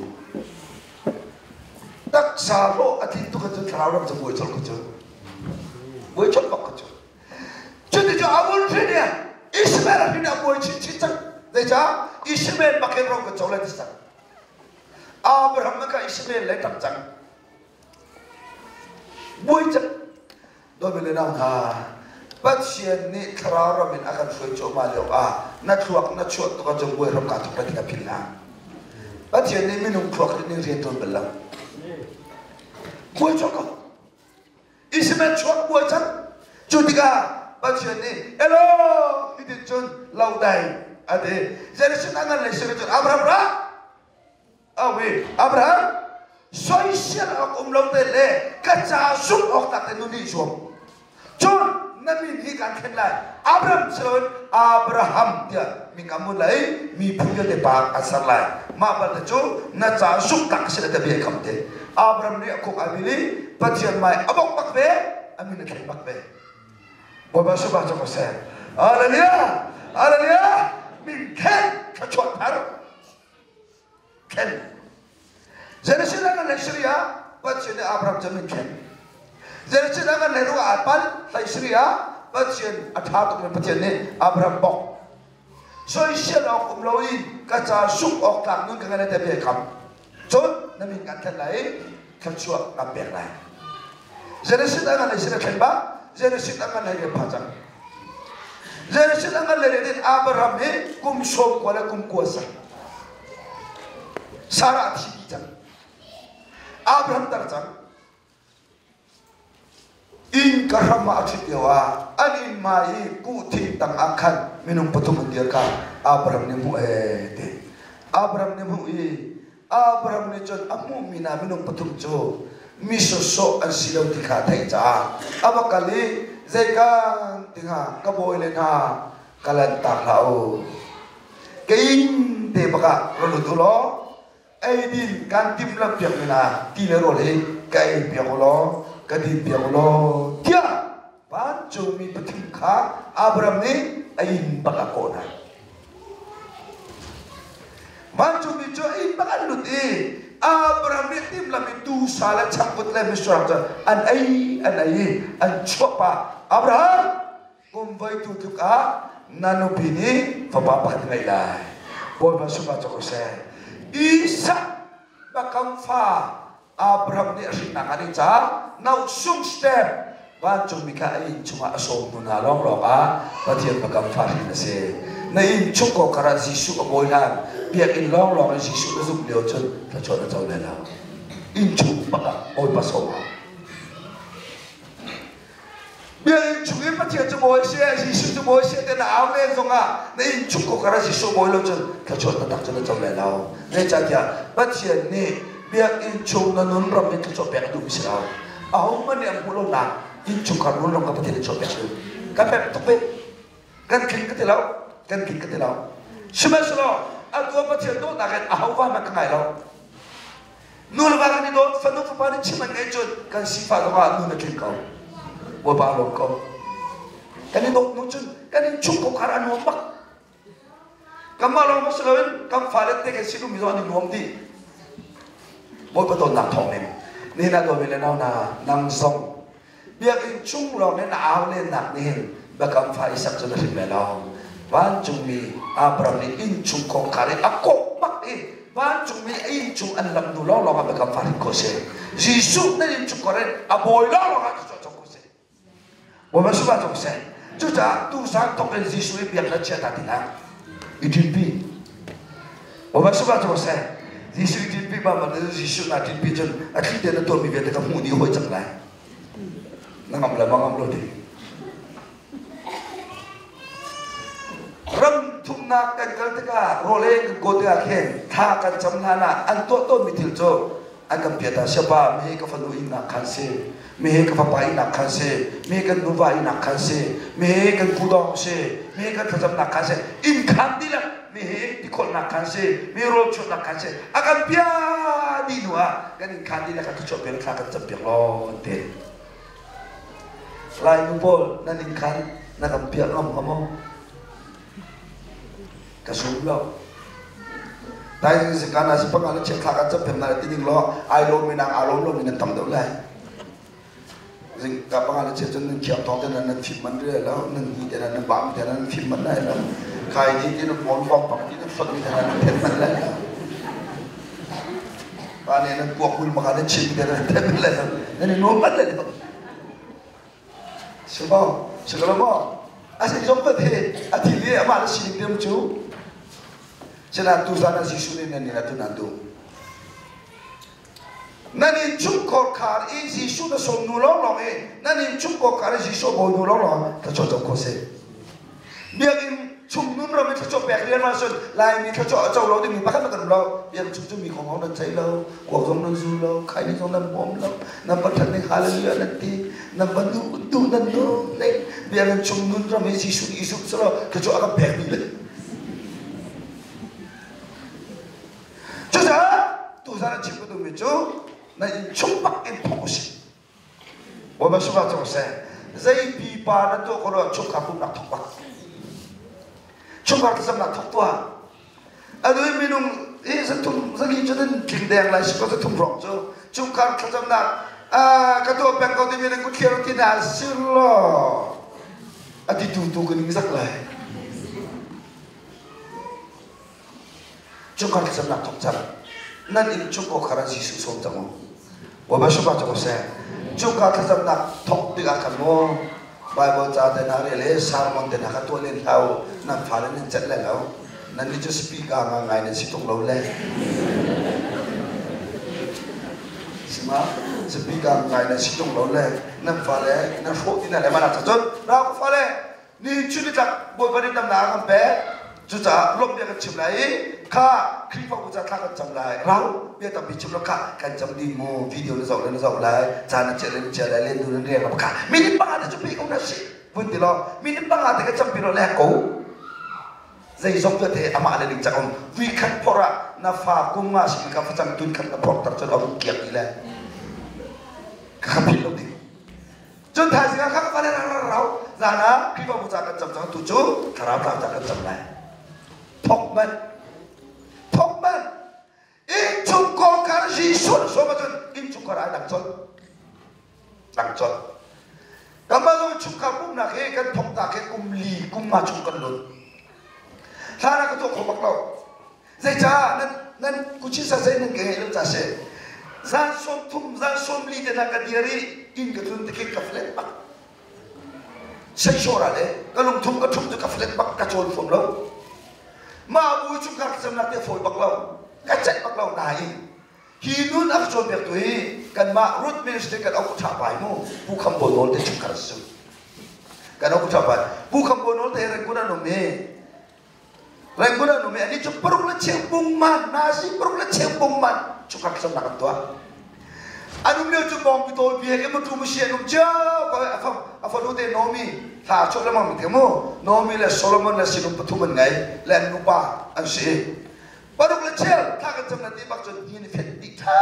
tak sa lo atin tu ka chu tharaw ram chu boy chol ko chu boy chol ko chu chu de jo awul the ne Ishmael hi na boy chin chin chan de cha Ishmael baken ro ko chol le chan Abraham ka Ishmael le tam chan boy chan do bele na ha pat sian ni tharaw ram in akan shoi cho ma le a na thuak na chot to ka jo boy ram ka thok ka phil na pat sian ni minung thuak ni rian ton belang boy chok ko Ishmael chok boy chan chu diga pat sian ni hello idi chon lau dai ade jere sinangan le sere chon Abraham ra awe Abraham soi sian ak lau de le ka cha suk ok ta nu ni som chon nami ni kan khen lai Abraham chon Abraham dia mi kamu lai mi punya de ba asar lai ma ba de chu na cha suk tak se de be kam de Abraham ni ko abili patian mai abok bak be amin khen bak be bo ba su ba cho ko se haleluya haleluya min khen ka chot har khen jere se na le shriya patian Abraham jamin khen jere se na le ru apal lai shriya patian atha to patian ne Abraham bok so ise lo kum lo in ka cha suk ok tak nun ka ne te be kam chot na min kan khen lai ka chuak na be lai jere se na le shriya khen ba Genesis ang lere pajang. Genesis ang lere din Abraham ni kum som wala kum kuasa. Sarah at higijang. Abraham tarjang. In karama at sityawa, anin mai kuting tang akan minum patungan dia ka Abraham ni mu Abraham ni mu Abraham ni John amu mina minum patung jo misoso an silaw tika tay ja abakali zaikan tinga kaboy len ha kalantak lao kain te baka rolutulo ay din kantim lang piyak mina tinerole kay piyakolo kadim piyakolo dia pancho mi pating ka Abraham ni ayin baka kona pancho mi jo ayin baka luti Abraham ni tim lam itu salah cangkut lem surat an chopa Abraham kumbai tutuk a nanu bini papa ngailai boy masuk baca kose Isa bakang fa Abraham ni asinakani ca now sung step pancho mi ka ayin cuma asom nunalong loka patian bakang fa rin se na in chuko kara Jisu aboylan biak in long Jisu na zum leo chon ta chon na chaw lela in chuk baka oy paso biak in chuk in patia chu boy se Jisu chu boy se te na amen zonga na in chuko kara Jisu aboylan chon ta chon na tak chon na chaw lela ne cha kya patia ni biak in chuk na nun ram ni chu pek du bisra aw man ni ang pulo na in chuk kan nun ram ka patia chu pek du ka pek tu pe kan kin ka tilaw kan kin ka tilaw Sumaslo, at wapa siya doon, nakit ahawa makangay law. Nula ba ka ni doon, fano pa pa rin siya man-edyon, kan sipa ka nuna kin ka. Wapa along ka. Kani doon nun siya, kani chungko karan wamak. Kamalong mo silawin, kam falet te, kasi lumiso ni nuwam di. Wapa doon nakthong nin. Nina doon milanaw na nang song. Biyak yung chung lang na naawalin naknihin, bakang faisak sa nasin melaw. Panjung mi Abraham ni inchung kong kare ako mak panjung mi inchung an lam nu lo ka bekam farin ko se Jisu na inchung kore aboy lo ka cho cho ko se wo ma su ba to se chu ta tu sang to ke Jisu e biak na chia ta tina itin pi wo ma su ba to se Jisu itin pi ba ma Jisu na tin pi jon akhi de na to mi ve ka mu ni hoi chang lai na ngam la ma ngam lo di ram thumna kan kalteka role godga khen tha kan chamlana an to mitil jo an kam piata sepa me ka fanu ina khanse me ka papa ina khanse me kan nuva ina khanse me kan pudong se me kan thajam na khanse in khan dila me ti khol na khanse me ro chot na khanse akan pia dinwa kan in khan dila ka chot pel kha kan chapek lo ante lai nu pol nan in khan na kam pia ngam ngamo kasublo dai se kana se pangala che khaka chap phemna ti ning lo ai lo minang alo lo min tam do lai jing ka pangala che chen ning khiam thong te nan phim man re lo ning ni te nan bam te nan phim man lai lo khai ni ti no mon fong pak ti no phak ni te nan phet man lai ba ne nan kuak mul ma ka chim te nan te man lai nan no man lai sibo sigalo ase jom pa the athili ama sin dem chu Cina tu sana Jisu ni nani natu nandu. Nani cukup kar ini Jisu dah som nulong long nani cukup kar Jisu boy nulong long tercocok kose. Biar ini cum nun ramai tercocok berlian masuk lain ni tercocok jauh lalu ni bahkan makan lalu biar cum mi kong orang cai lalu, kuang orang zul lalu, kai ni orang bom lalu, nampak tadi haleluya nanti, nampak tu nandu, biar cum nun ramai Jisu selalu tercocok akan berlian. 두 사람 친구도 믿죠? 나 이 총박인 포고시. 뭐가 수가 좋세? 저희 비바는 또 그러 총각국 낙톡박. 총각에서 낙톡도아. 아들 민웅 이서 tum 저기 저는 길대양 라시고서 tum프롱죠. 총각 터점 낙. 그또 뱅거디 미는 그 키로티 나실로. 아디 두두 그닝 saklah. 총각에서 낙톡잖아. nan in cukup karena Jisu som jamu, wabah sebab jamu saya, cukup kerja nak tok tiga kamu, Bible cha de na le sermon de na ka to len thau na phale nen chat le lo nan ni ju speak ga ngai ne si tok lo le sima speak ga ngai ne si tok lo le nan phale na fo ti na le ma na cha chon ra ko phale ni chu ni tak bo ba ni tam na kan pe chu cha lom de ka chim lai kha kri pa bu cha tha ka cham lai rau be ta bi chim lo kha kan cham di mo video le zau lai cha na che le len du len re ka kha mi ni pa na chu pi ko na si bun ti lo mi ni pa ga te ka cham pi lo le ko zai zong te te ama le ding cha om vi khat pora na fa kum ma si ka fa cham tun khat na pok tar cha lo kiak ni le ka pi lo di chun thai si ka kha pa le rau za na kri pa bu cha ka cham chang tu chu thara ta cha ka cham lai thok man in chung ko kar ji sun so ma chun in chung kar ai dang chon kama lo chung ka kum na ke kan thok ta ke kum li kum ma chung kan lun thana ka to ko bak lo zai cha nan ku chi sa zai nan ke lo cha se zan som li de na ka diari in ka tun te ke ka flet bak sai shora le ka lung thum ka flet bak ka chol fom lo ma bu chung kar sam na te foi bak lo ka chat bak lo na hi hi nun ak chol bek tu hi kan ma root minister kan aku tha pai mo bu kham bo nol te chung kar su kan aku tha pai bu kham bo nol te ren kuna no me ani chu peruk la cheng bung man na si peruk la cheng bung man chung kar sam na kan tua anum le chu bong pi to bi ke mo tu mo sia num cha ko afa no te no mi tha chok la ma mi te mo no mi le Solomon la sinum patu man ngai len nu pa an si paruk la chel tha ka cham na ti bak chon ni phet ti tha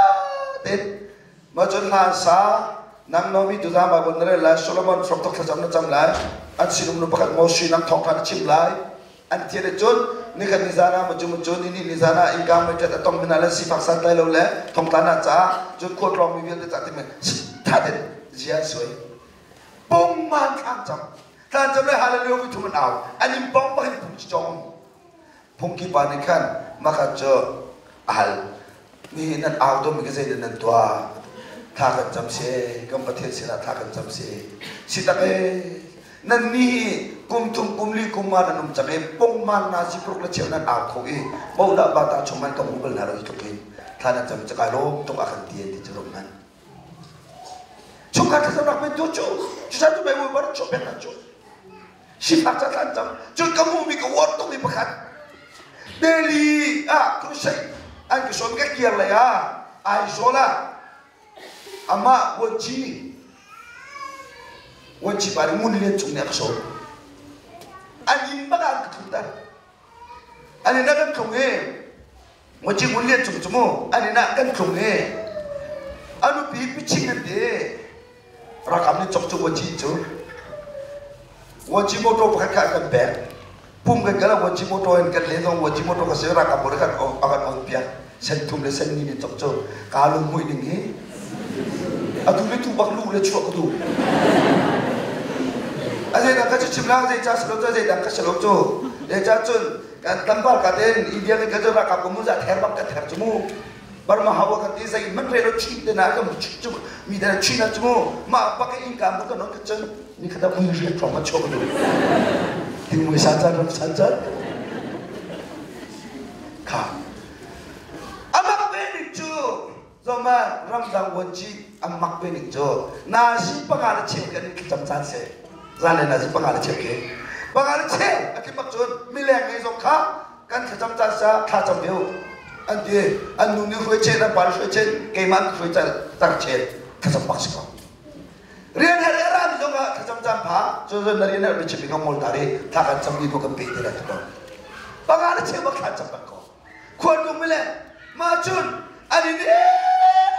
de ma chon la sa nang no mi tu da ba bon re la Solomon from tok cham na cham lai an sinum nu pakat mo si nang thok ka chim lai an ti de chon ni kan nizana ma chum chon ni nizana ingam ma ta tong na la si fak san tai lo le thong ta na cha chon ko tlong mi vi ta ti me tha de zia soi bong man khang chamท่านจำได้ฮาเลลูยาทุมันเอาอันนี้ป้องไปพุ่งจงพุ่งกี่ปานิขันมาขัดเจออัลนี่นั่นเอาตัวมีกษัตริย์นั่นตัวท่ากันจำเสียกัมพูชาสิละท่ากันจำเสียสิตะเกนั่นนี่กุมทุ่มกุมลีกุมมานั่นนุ่มจักเอป้องมันนาซิปรุกละเชียวนั่นเอาเขาอีบ่าวดาบาตาชมมันกับมุกลนาเราทุกทีท่านจำจะกลายโลกต้องอาคันเตียนที่จะรบมันชุกการที่สำหรับเป็นจุจุจะจะไปวุ่นวายชุกเป็นนั่นจุสิพักจะทันจำจนกระมูมีกวอดต้องมีประคันเดลีคุณใช้อันกี่ส่วนก็เกี่ยวเลยไอโซล่าอามาวันจีบาริมุนเลี้ยงจุงเนี่ยก็โซอันนี้บ้านก็ถูกได้อันนี้นักกันคงเอวันจีมุนเลี้ยงจุงจมูกอันนี้นักกันคงเออันนู้นปีพิชิตนั่นเด้รักคำนี้จบวันจีจูวันจีโมโตพักกันแบบพุ่มกันกันแล้ววันจีโมโตเห็นกันเลยต้องวันจีโมโตก็เสียรักกับบริการอาการอ่อนเปียเส้นทุ่มเลยเส้นนี้เนี่ยจบกาลุมวยหนึ่งเฮ้อะดูเลยทุบักลูเลยชั่วก็ดูอะไรนะก็จะชิมล้างใจจ้าสลบใจดังก็สลบจู่เดี๋ยวจ้าจุนการตั้งบ้านกันเองอีเดียกันก็จะรักกับมุ้งจะแทงบักกันแทงจมูกบารมาหาวกันที่ใส่มันเรื่องชีดนะก็มันชีดมีแต่ชีดนะจมูกมาปักอินกามก็น้องก็จะนี่ขนาดมือเรียกของมาโชว์ดูถึงมือสั่นค่ะอามักเป็นจูจอมารำดังวันจีอามักเป็นจูนาซิปังอาลเชลกันคิดจำจานเสจานเลยนาซิปังอาลเชลกันปังอาลเชลอากิมักจนมีแรงไงสงข้ากันคิดจำจานเสข้าจำเดียวอันเดียอันนู้นนี่คุยเชนอันปาร์คุยเชนเกมันคุยจันตักเชนข้าจำปักสิครับเรียนให้เรียนอะไรจงข้าจำจานผาจนนักเรียนเราจะมีข้อมูลอะไรถ้ากันจำดีดูกันปีเดียวทุกคนปังอาลเชลมาข้าจำปักก็ควรดูไม่เล่มาจุนอันนี้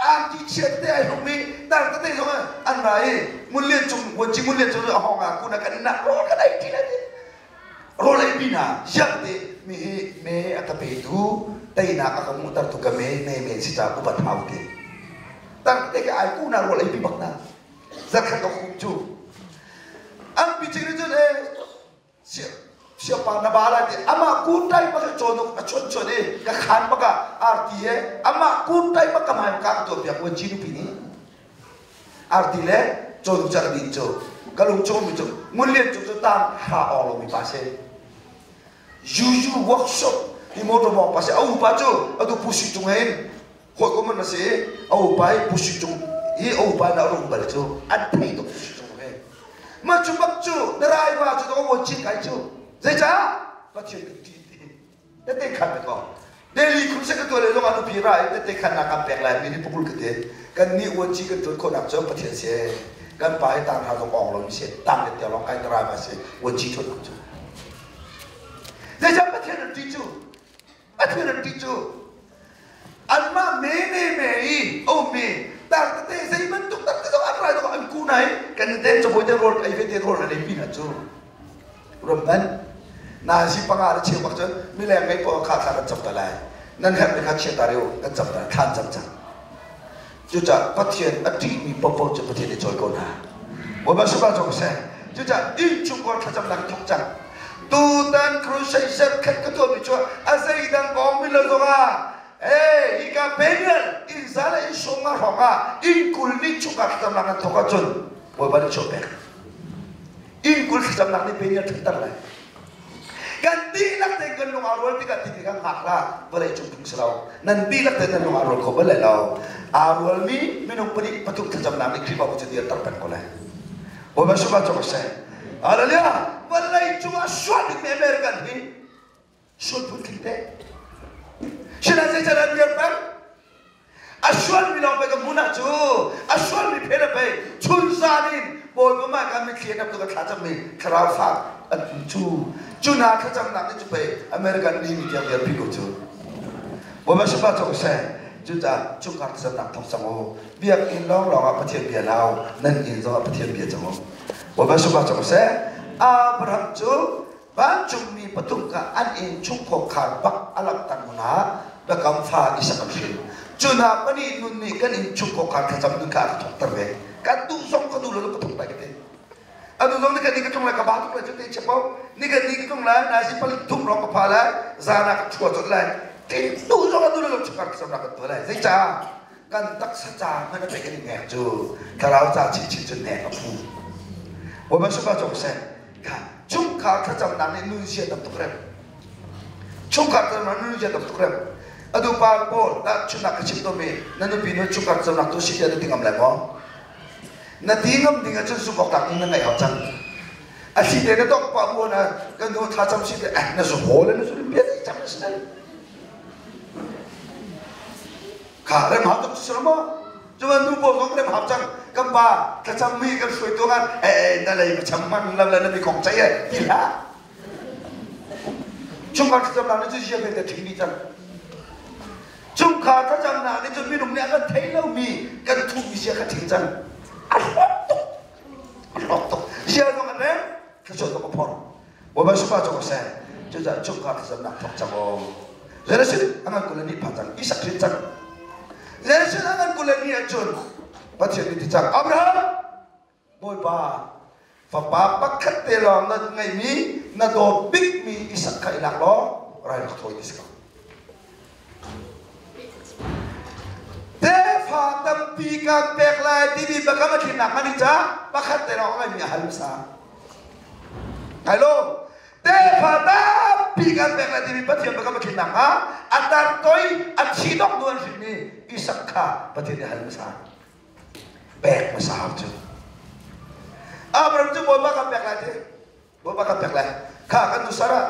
อ่านที่เชื่อได้ตรงนี้ตั้งแต่ตรงนั้นอันไหนมุลเลียนจงวันจีมุลเลียนจงห้องกูนักกันนักโรกันได้ที่ไหนโรเลยปีน่ะยักษ์เดมีอัตเปดูแต่นักอาการมุตัดตุกเมสิจ้าอุบัติเหตุตั้งแต่ไอ้กูน่ะโรเลยปีบักน่ะจักรก็คุ้มจูอันพิจิตรจะเนี่ยsiapa nak balas dia, amak kuntai pakai contoh, contoh ni, kan pakai arti amak kuntai pakai main kak tu biar wajib ini, arti le contoh cara bincang, กะลุงโจมีจุมุนเลียนจุดตามหาออกลงมีภาษายูเวิร์กช็อปที่มอดมองภาษาเอาไปจูเอาดูผู้สิจงเห็นคนก็มันน่ะสิเอาไปผู้สิจงฮีเอาไปน่าลงไปจูอันไทยตัวผู้สิจงเห็นมาจุบักจูดรายว่าจูต้องวันชิคายจูเจ้าจ้าก็เชื่อดีแต่เด็กขันไปก่อนเดลีคุณเสกตัวเลยลงอนุพิรายแต่เด็กขันนักการแปลงลายมีนี่พวกคุณกันเด็กกันนี่วันชิกันตัวคนนักจ้องประเทศเสียกันไปต่างหาตรงออกลงเสียต่างเดียวลองไอ้ดรายมาเสียวันชิชนนักจ้องเจ้าจ้าประเทศนั้นที่จูประเทศนั้นที่จูอันมาเมย์โอ้เมย์ต่างประเทศใส่มันตุกตักจะอะไรต้องอันกูไหนกันเดินจะไปเดินรถไอ้เวทีรถอะไรพี่นะจูรวมนั้นนาซีปังอาเชี่ยวมักจะมีแรงไม่พอขาดขาดจับตะไลนั่นแหละเป็นขาดเชี่ยวตาเร็วกันจับตะทานจับจับจุดจะประเทศอดีตมีปปจะประเทศในจอยก่อนนะว่าบ้านสุภาพจงเสกจุดจะอินชุมก่อนขจำนักทุกจังตูตันครูใช้เสกขัดกระตัวมิจฉาอาศัยดังกองมิลล์ตัวอีกาเบเนลอินซาเลอิสงาหงาอินคุลนิชุกัดขจำนักทุกจังว่าบ้านชอบเบกอินคุลขจำนักนี่เบเนลถึงตั้งเลยกันดีลักเตกันลงอารมณ์ที่กันที่กันหักละเวลาจุดถึงเรานั่นดีลักเตกันลงอารมณ์เขาเวลาเราอารมณ์นี้ไม่ต้องปฏิบัติขจำนักในคลิปว่าจะเดียร์ตั้งเป็นคนเลยว่าไม่สุภาพจงเสกอะไรเนี่ยเวลาจุดชวนที่เมเมริกันนี่ชวนพูดคิดเต้ฉันอาจจะเรียนไปชวนมีเราไปกับมุนัจูชวนมีเพลไปชุนซาดินบอยก็มาการมีเขียนนับตัวกับขาจมีคราวฟังอันจูนาขจำนักนี่จะไปอเมริกันนี่มีเดียร์พิโกจูว่าไม่ใช่ป่ะจงเสกจุดจะจุกขจำนักทองสังโอเบียร์อินร้องร้องประเทศเบียร์เรานั่นอินร้องประเทศเบียร์จังโอว่าไม่ใช่ป่ะจงเสกอับราฮัมจูบ้านจุมีประตูกับอันอินชุกโคขาบักอลักตันมุนาเบกำฟ้าอิสกัมชินจุนาปนีนุนนี่กันอินชุกโคขาขจำนึกการถูกตระเวกันตู้ส่งกันดูแล้วประตูไปกันเองอันนู้นนี่กันนี่ก็ตรงไหนกับบ้านทุกคนจุดที่เฉพาะนี่กันนี่ก็ตรงไหนนายสิผลิตทุ่งร้องกับพาเลยจานักชัวร์จุดเลยที่ตู้ส่งกันดูแล้วชุกการขจำนักกันตัวเลยใช่จ้ากันตักสัจจาไม่ได้ไปกันแง่จูคาราจ่าชิจนแง่กับผู้ว่าไม่ใช่ว่าจงเสกค่ะชุกขาขจำนักในนุ่งเสียดำตุกเร็วชุกขาขจำนักนุ่งเสียดำตุกเร็วอดูปาโบและชุนักชิบตัวเมย์นั่นดูปีนู้ชุกขาขจำนักตัวสิ่งที่tingamเลยมั้งนั่นtingamจนสุกตักนั่นไงเอาจังอาชีพเด็กต้องปาโบนะกันดูท่าจำสิ่งนั่นสุโขเลยนั่นสุเบียดจำไม่ได้ข้าเริ่มหาตัวสิ่งมั้งจนดูโบต้องเริ่มหาจังกันบ้าขจำมีกันสวยตัวกันนั่นเลยจำมันแล้วนั่นมีของใจที่ละชุกขาขจำนักนี่จะเชื่อเป็นแต่ถึงดีจังชุกขาขจำนักนี่จะมีหนุ่มเนี่ยกันเทแล้วมีกันทุกมีเสียกันถึงจังอัลลอฮ์ตกเสียตรงนั้นเนี่ยก็จบตรงพอว่าไม่สุภาพจงเสกจะชุกขาขจำนักทุกจังโอ้เรื่องนี้อันนั้นกุลนี่ผ่านจังอิสักจังเรื่องนี้อันนั้นกุลนี่จุนประเทศนี้จังอับราฮัมบอยบ้าฟ้าป้าปักขัดเตลองนั่นไงมีนั่นโดบิ๊กมีอิสักใครหลักล้อไรหลักถอยดิสก์เทฟ้าตั้มปีกันเปกลายที่มีบังคับมาที่หนักมันจ้าปักขัดเตลองไงมีฮัลโหลฮัลโหลเทฟ้าตั้มปีกันเปกลายที่มีประเทศบังคับมาที่หนักฮะอันดับตัวอันชีดอกดวงสิ่งนี้อิสักข้าประเทศฮัลโหลแบกมาสาวจุดบรรจุบอยบ้ากับแบกอะไรที่บอยบ้ากับแบกอะไรข้ากันดูสาระ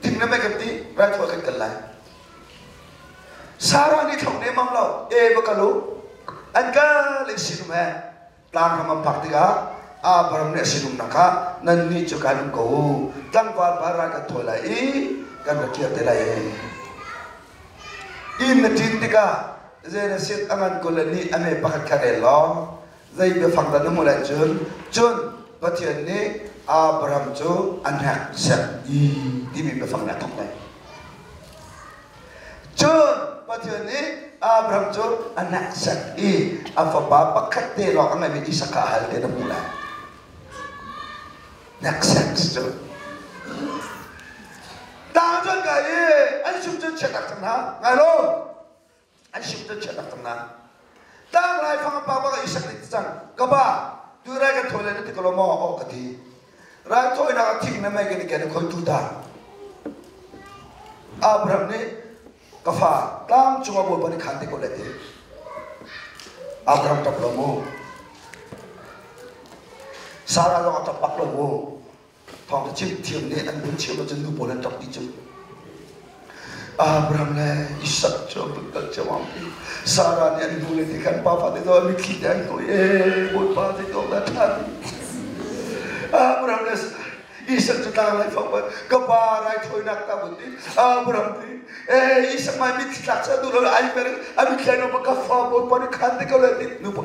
ทิ้งนั่นไม่กันที่ไรทั่วกันกันเลยสาระนี่ท่องเนี่ยมั่งเราบักลูอันก็เลยสินุแม่ตามทำมันพักดีกว่าบรรเนี่ยสินุนะคะนั่นนี่จุกันกูตั้งว่าบารากันทั่วเลยกันก็เกี่ยวกับอะไรอินทินติกาเจนสิทธิ์อันกูเลยนี่อันนี้พักกันเลยล้อใจเบียฟังแต่นุ่มเลยจนประเทศนี้อับราฮัมจูอันหักเสกที่มีเบียฟังแต่ท้องเลยจนประเทศนี้อับราฮัมจูอันหักเสกอัฟบาปักขัดเตลอกอันนั้นมีอิสกาฮัลเตนุ่มเลยหักเสกจนตาจนไงอันชุบจนเฉดักตั้งนะไงลูกอันชุบจนเฉดักตั้งนะตั้งไรฟังปากว่าอิสกาลิจังก็บ้า tu rai ka thoi le ti ko mo o ka ti rai thoi na thik na mai ke ni ke khoi tu ta Abraham ni ka fa tam chunga bo ba ni khan ti ko le ti Abraham tap lo mo Sarah lo tap pak lo mo thong chim thiam ni an bun chim lo chen du bo le tap ti chu Abraham le Isaac cho bekal jawab Sarah ni an du le ti kan papa de do mi ki dai ko e bo pa de do la tan Abraham le Isaac cho ta lai phong ba ka ba rai thoi nak ta bun ti Abraham ni Isaac mai mi ti tak sa du lo ai per ami khai no ba ka fa bo pa ni khan de ko le ti nu bo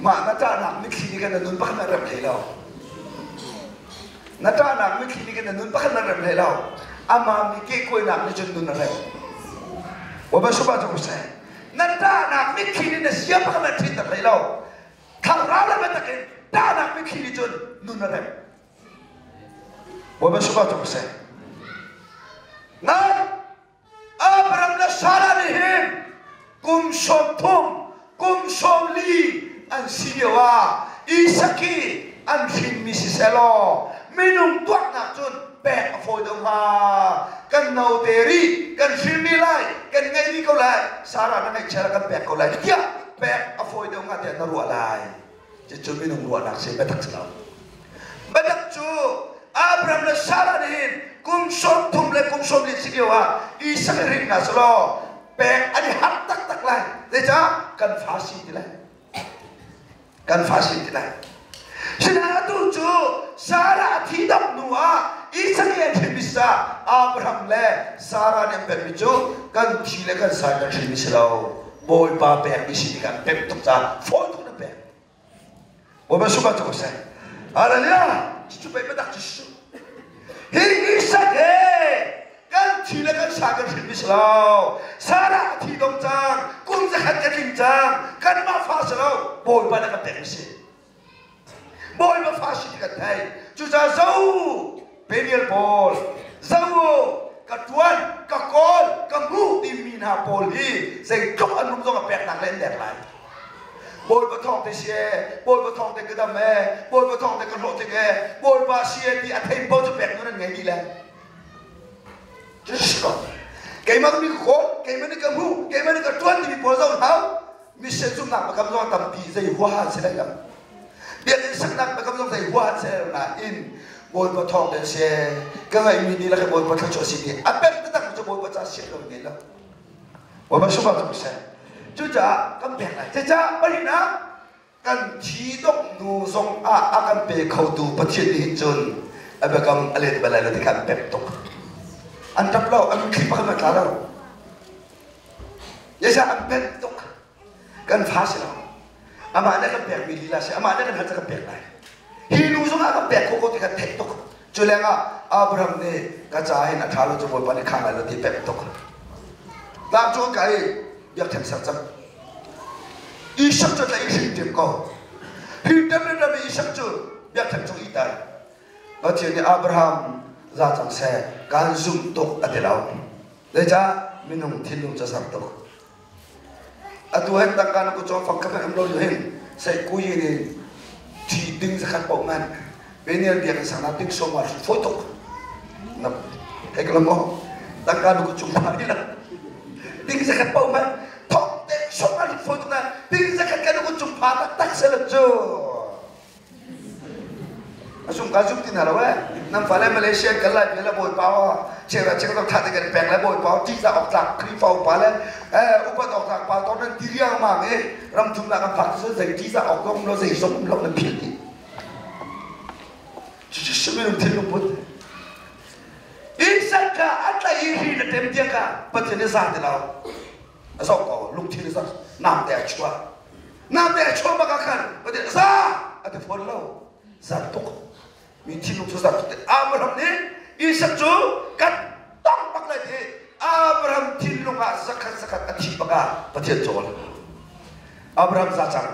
ma na ta nak mi ki ni kan nun ba na ram le lo Nata nak mi kini kan nun pakan na rem lelau ama mi ke koi nak ni jun nun na rem wa ba suba tu sai nata nak mi kini na siap pakan na tin na lelau kang ra la ba ta ke ta nak mi kini jun nun na rem wa ba suba tu sai na Abraham la sara ni him kum som thum kum som li an siwa Isaki an fin mi selo minung tuak nak chun pek phôi đông ha kan nâu teri kan filmi lai kan ngai ni ko lai sara na ngai chara kan pek ko lai tia pek phôi đông ha te na ruwa lai che chun minung ruwa nak se betak chalo betak chu Abraham le sara din kum som thum le kum som li sikiwa Isaac ring na solo pek ani hat tak tak lai de cha kan phasi ti lai kan phasi ti lai Sina tu chu Sarah thi dam nuwa Isaac ye thimisa Abraham le Sarah ne pe mi chu kan thi le kan sa ka thimisa lo boy pa pe mi si kan pe tuk cha phoi tu na pe wo ba su ba tu sai hallelujah chu pe pe dak chu he Isaac he kan thi le kan sa ka thimisa lo Sarah thi dom chang kum za khat ka thim chang kan ma fa sa lo boy pa na ka pe mi si boy ma fashi ka thai chu cha zau Peniel Paul zau ka tuan ka kol ka mu ti min ha Paul hi sei chok an rum zong a pek nak len dek lai boy ba thong te sie boy ba thong te ka da me boy ba thong te ka lo te ke boy ba sie ti a thai bo chu pek no ngai ni la just go kai ma mi ko kai ma ni ka mu kai ma ni ka tuan ti Paul zong hau mi se zum nak ba kam zong tam pi sei hua ha se la biết đến sắc năng mà không giống thầy hoa sẽ là in bồi bờ thòng đến xe cái ngày mình đi là cái bồi bờ thằng chỗ xịt đi à biết tất cả cho bồi bờ cha xịt rồi này là bồi bờ số bao nhiêu xe chú cha cầm bẹt này chú cha bây giờ cần chỉ đốc nụ song cần bẹ khâu tu bắt chuyện đi chun à bây cầm à lên là thì cần bẹt tục anh tập lâu anh khi bắt mặt lâu vậy sao anh bẹt tục cần phá sẽ lâu ama ada kan pek bilila se ama ada kan hata kan pek lai hilu zong kan pek ko ti kan tek tok chulenga Abraham ne ka chai na thalo chu bol pani khang la ti pek tok la chu kai yak thang sak cham Isaac chu lai hi tim ko hi dem na bi Isaac chu yak thang chu itai ba ti ni Abraham za chang se kan zum tok atelau le cha minung thilung cha sak tok Atuhan tangkan ko chong phang kapag amlo yohin sa kuyi ni ti ding sa khat pau man benel dia kan sana ting so mar foto na heklam mo tangkan ko chong pa ila ting sa khat pau man thok ting so mar foto na ting sa khat kan ko chong pa tak sa la jo asum kazum tin halawa nam fale Malaysia kala bela boy pawa chera chera thak de kan pek la boy pawa ti sa ok tak kri pau pa la upat ok tak pa to nan tiriang ma nge ram thum la kan phak so zai ti sa ok gom lo zai som lo na phil ni chu shme rum thil put Isaka atla iri na tem dia ka patene sa de lao asok ko luk thil sa nam de chua ba ka kan patene sa ate phol lo sa tok mi thi luk sa tok Abraham ni Isaac chu kat tong pak lai the Abraham thi luk a sakat athi baka pathian chol Abraham za chang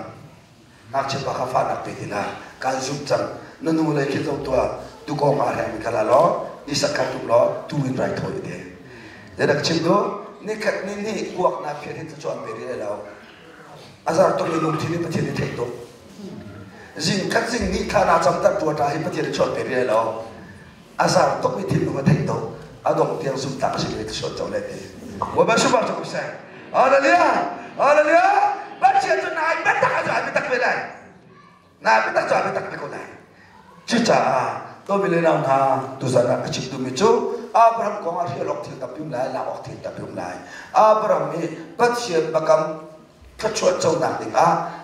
nak che ba ka fa nak pe dina kan zum chang nanu lai ki zo to tu ko ma ha mi kala lo Isaac ka tu lo tu in right thoi de dak chim do
นี่ขัดนี่กวกนาเพียรที่จะชวนไปเรื่อยแล้วอาจารย์ต้องมีนุ่มที่นี่ประเทศนี้เทคโตสิ่งขัดสิ่งนี้ฐานะจำตัดตัวใจให้ประเทศชวนไปเรื่อยแล้วอาจารย์ต้องมีทีมนุ่มเทคโตอาดงเตียงสุดต่างสิ่งที่ชวนเจ้าเล่ห์ว่าบ้าชุบบ้าจุกเสกอะไรเนี่ยบ้านเชียร์จนนายไม่ตักอาจารย์ไม่ตักไปได้นายไม่ตักอาจารย์ไม่ตักไปคนไหนชิจ่าตัววิเลนาวนาตุสานะชิบตุมิจูอาบรามกองอาเทียลอกที่ตับยุมไลลาออกที่ตับยุมไลอาบรามมีปัจเจียนบักำขัดชวดเจ้าหนักดิ่ง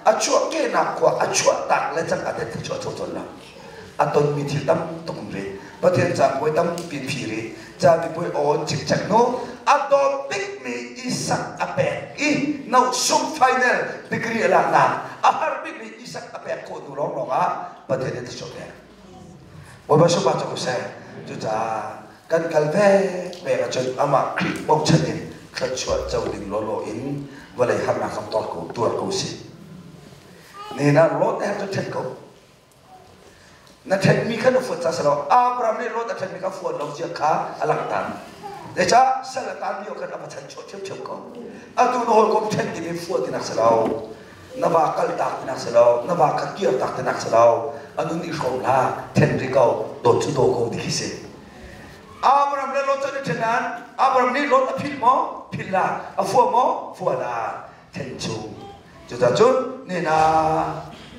อาชัวเกนักกว่าอาชัวตักและจังอาเดที่ชัวเจ้าจนละอาตนมีที่ตั้มตุกรีประเทศจากไว้ตั้มปีนผีรีจะมีไว้โอนจิกจักโนอาตนปิกมีอิสักอเปกอีน่าสุ่มไฟแนลดิกรีหลังนั้นอาหารปิกมีอิสักอเปกโคดูร้องประเทศที่ชัวเนี่ยว่าบ้าชุบบ้าจุกเสกจุจ้ากันกัลเว่เบรจนอามาบอกฉันเองขัดชวดเจ้าดิ่งโลโลอินวันเลยหันหน้าคำตอบกูตัวกูสินี่นะรถแอบจะเทนกูนั่นเทนมีขั้นฝุ่นซะสิเราอาบรามนี่รถแต่เทนมีขั้นฝุ่นเราเจียขาอลังตันเดี๋ยวจ้าเสลตันเดียวกันอามาเทนชดเชี่ยวกูอาดูโน่ก็เทนที่มีฝุ่นที่นักสิเรานบากัลตักที่นักสิเรานบาขัดเกี่ยวตักที่นักสิเราอันนู้นอีกคนละเทนริโก้โดนจุดโดกูดิคิเซอาบรามนี่รถจะเทนนั้นอาบรามนี่รถอภิลโมพิลลาฟัวโมฟัวลาเทนจูจุดจุดนี่นะ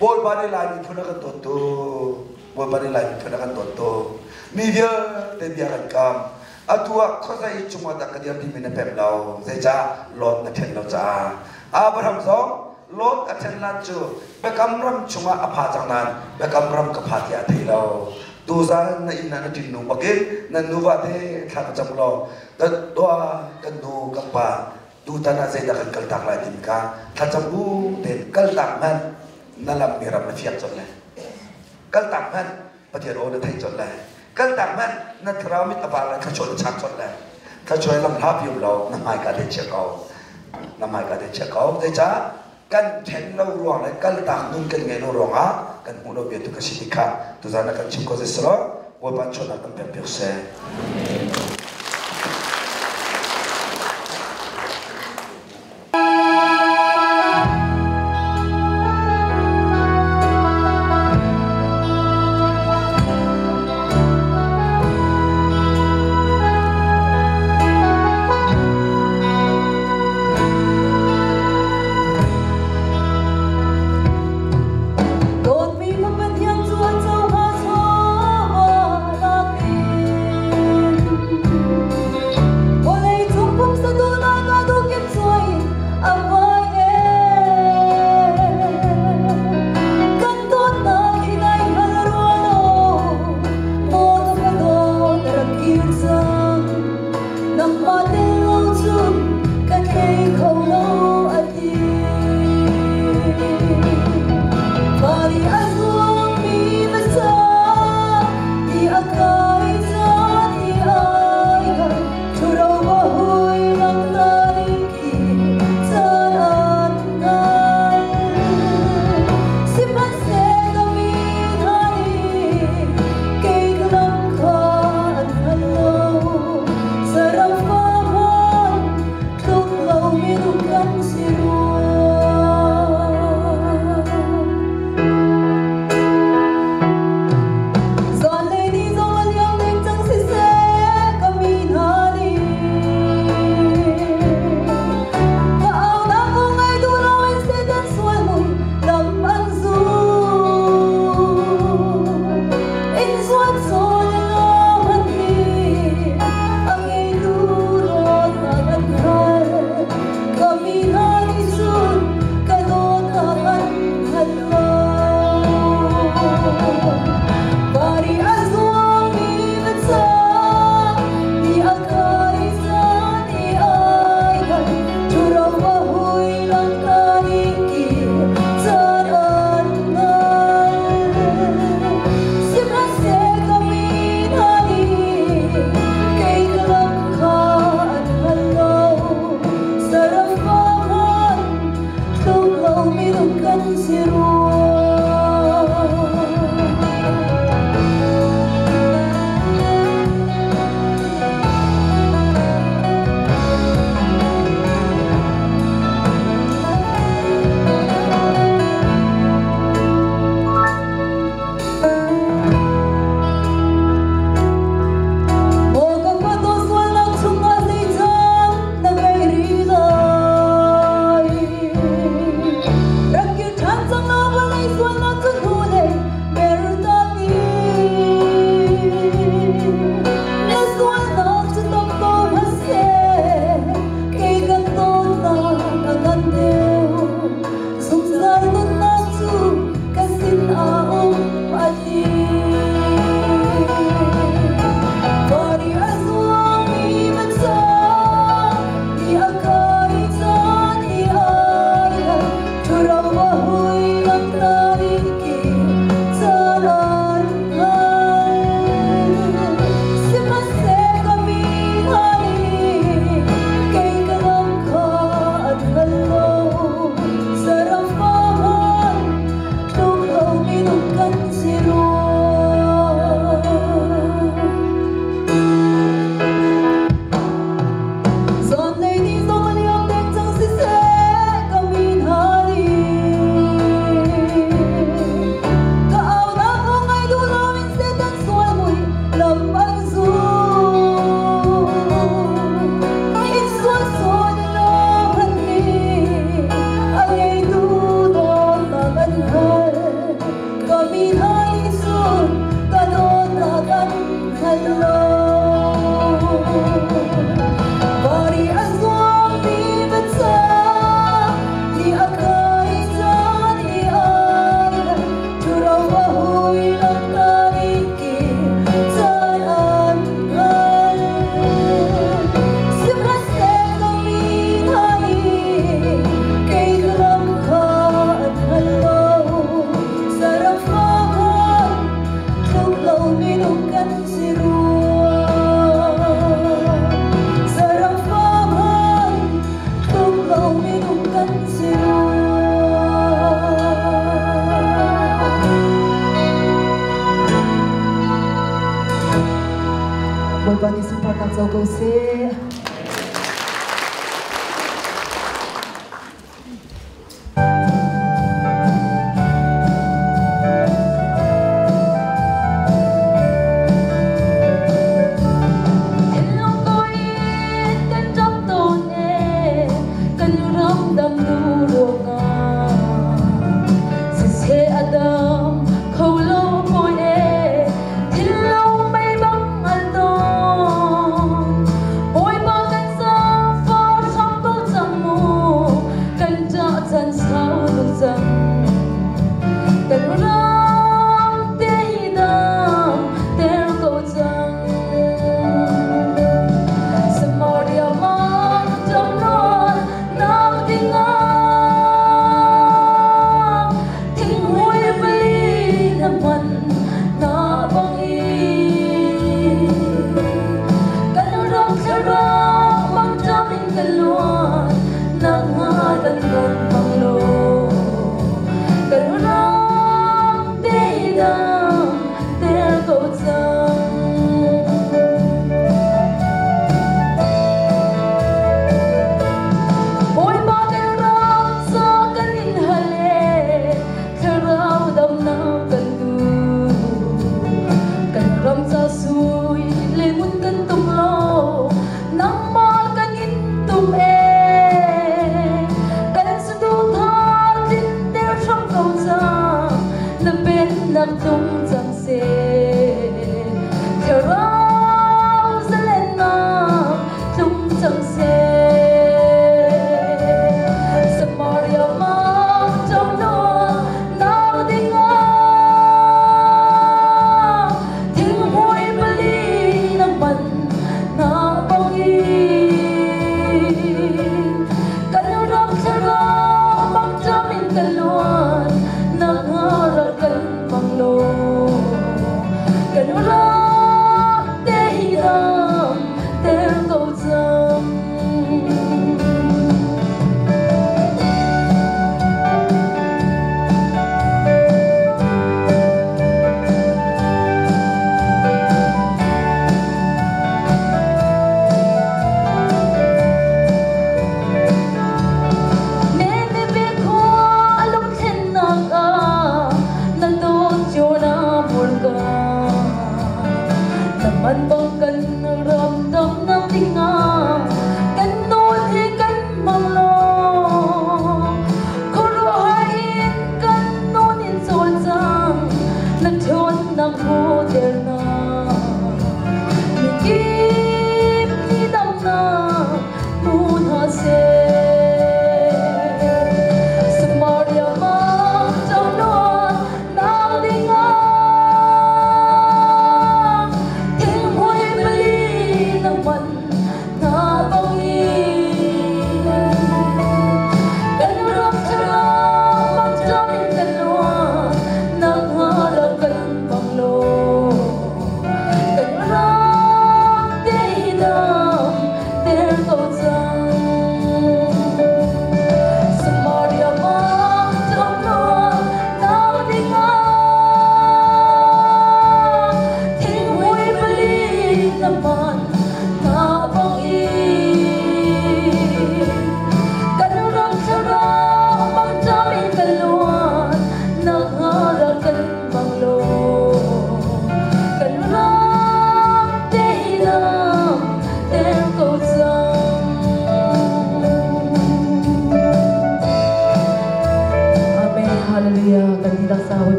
บอยบาร์ไลน์มีพนักงานตัวโตบอยบาร์ไลน์มีพนักงานตัวโตมีเดียเดียกันกันอาตัวข้อใจจุ่มตักเดียร์ที่มีในแบบเราเจ้าลดนักเทนเราจ้าอาบรามสองลดนักเทนนั่นจูเบกำรำจุ่มอาภาจังนั้นเบกำรำกับพาที่อาทิเราดูซะในอินนันดินนูบักเกนนันนูว่าเดทางจำลองกันตัวกันดูกับป่าดูตานาเซดักกันตักลายดินกาถ้าจำบูเด่นกันตักมันนั่นลำมีรำมาเฟียจนเลยกันตักมันประเทศโอเดไทยจนเลยกันตักมันนัทรามิตรบาลขชนชักจนเลยถ้าช่วยลำทับอยู่เราน้ำไม้กาเดเชกเอาน้ำไม้กาเดเชกเอาเดจ้ากันเห็นเรารวงเลยกันตักนุ่งกันเงินเรารวงกันหูเราเบียดตุกสิบิกาตุจานักันชิมก็จะสละว่าบัญชนากันเป็นเปียกเส
dâu câu xe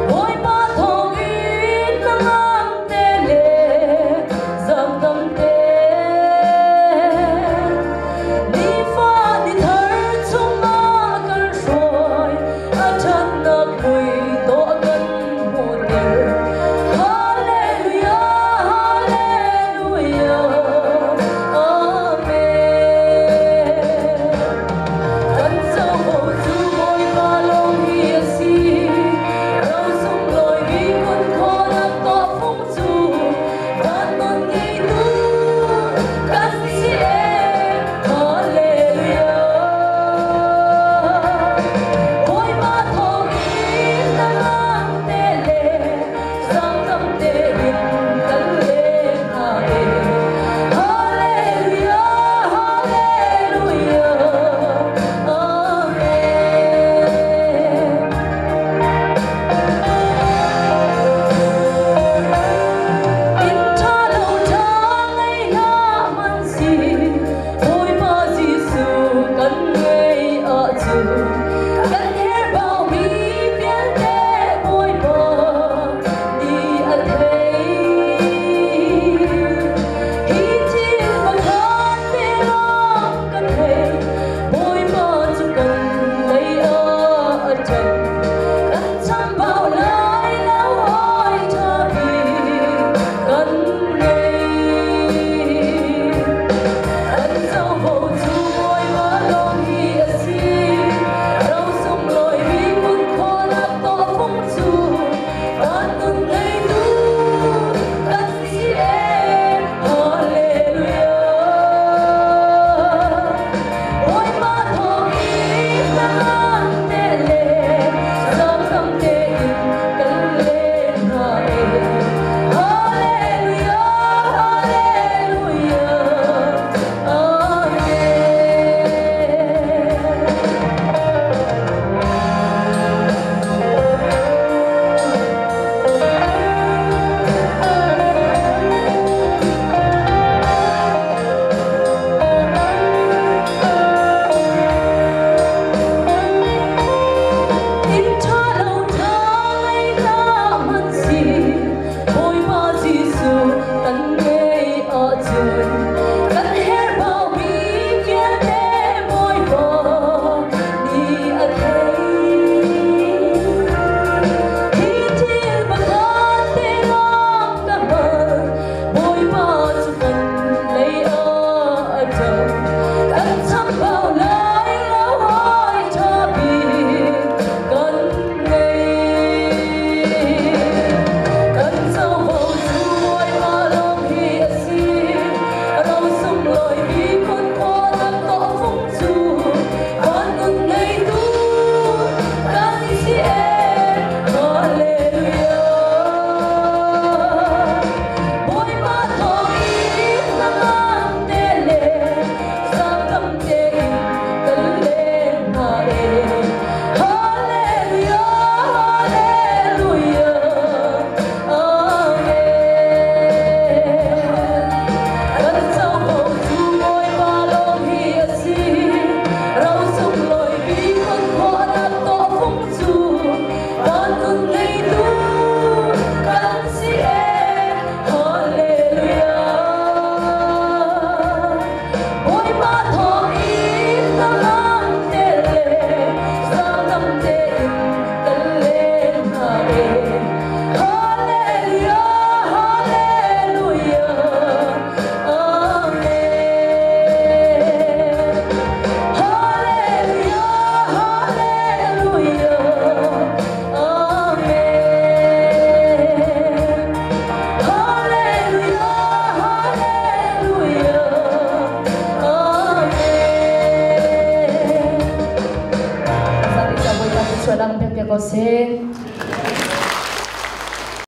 Ôi ba thong in nang
lang pek ko se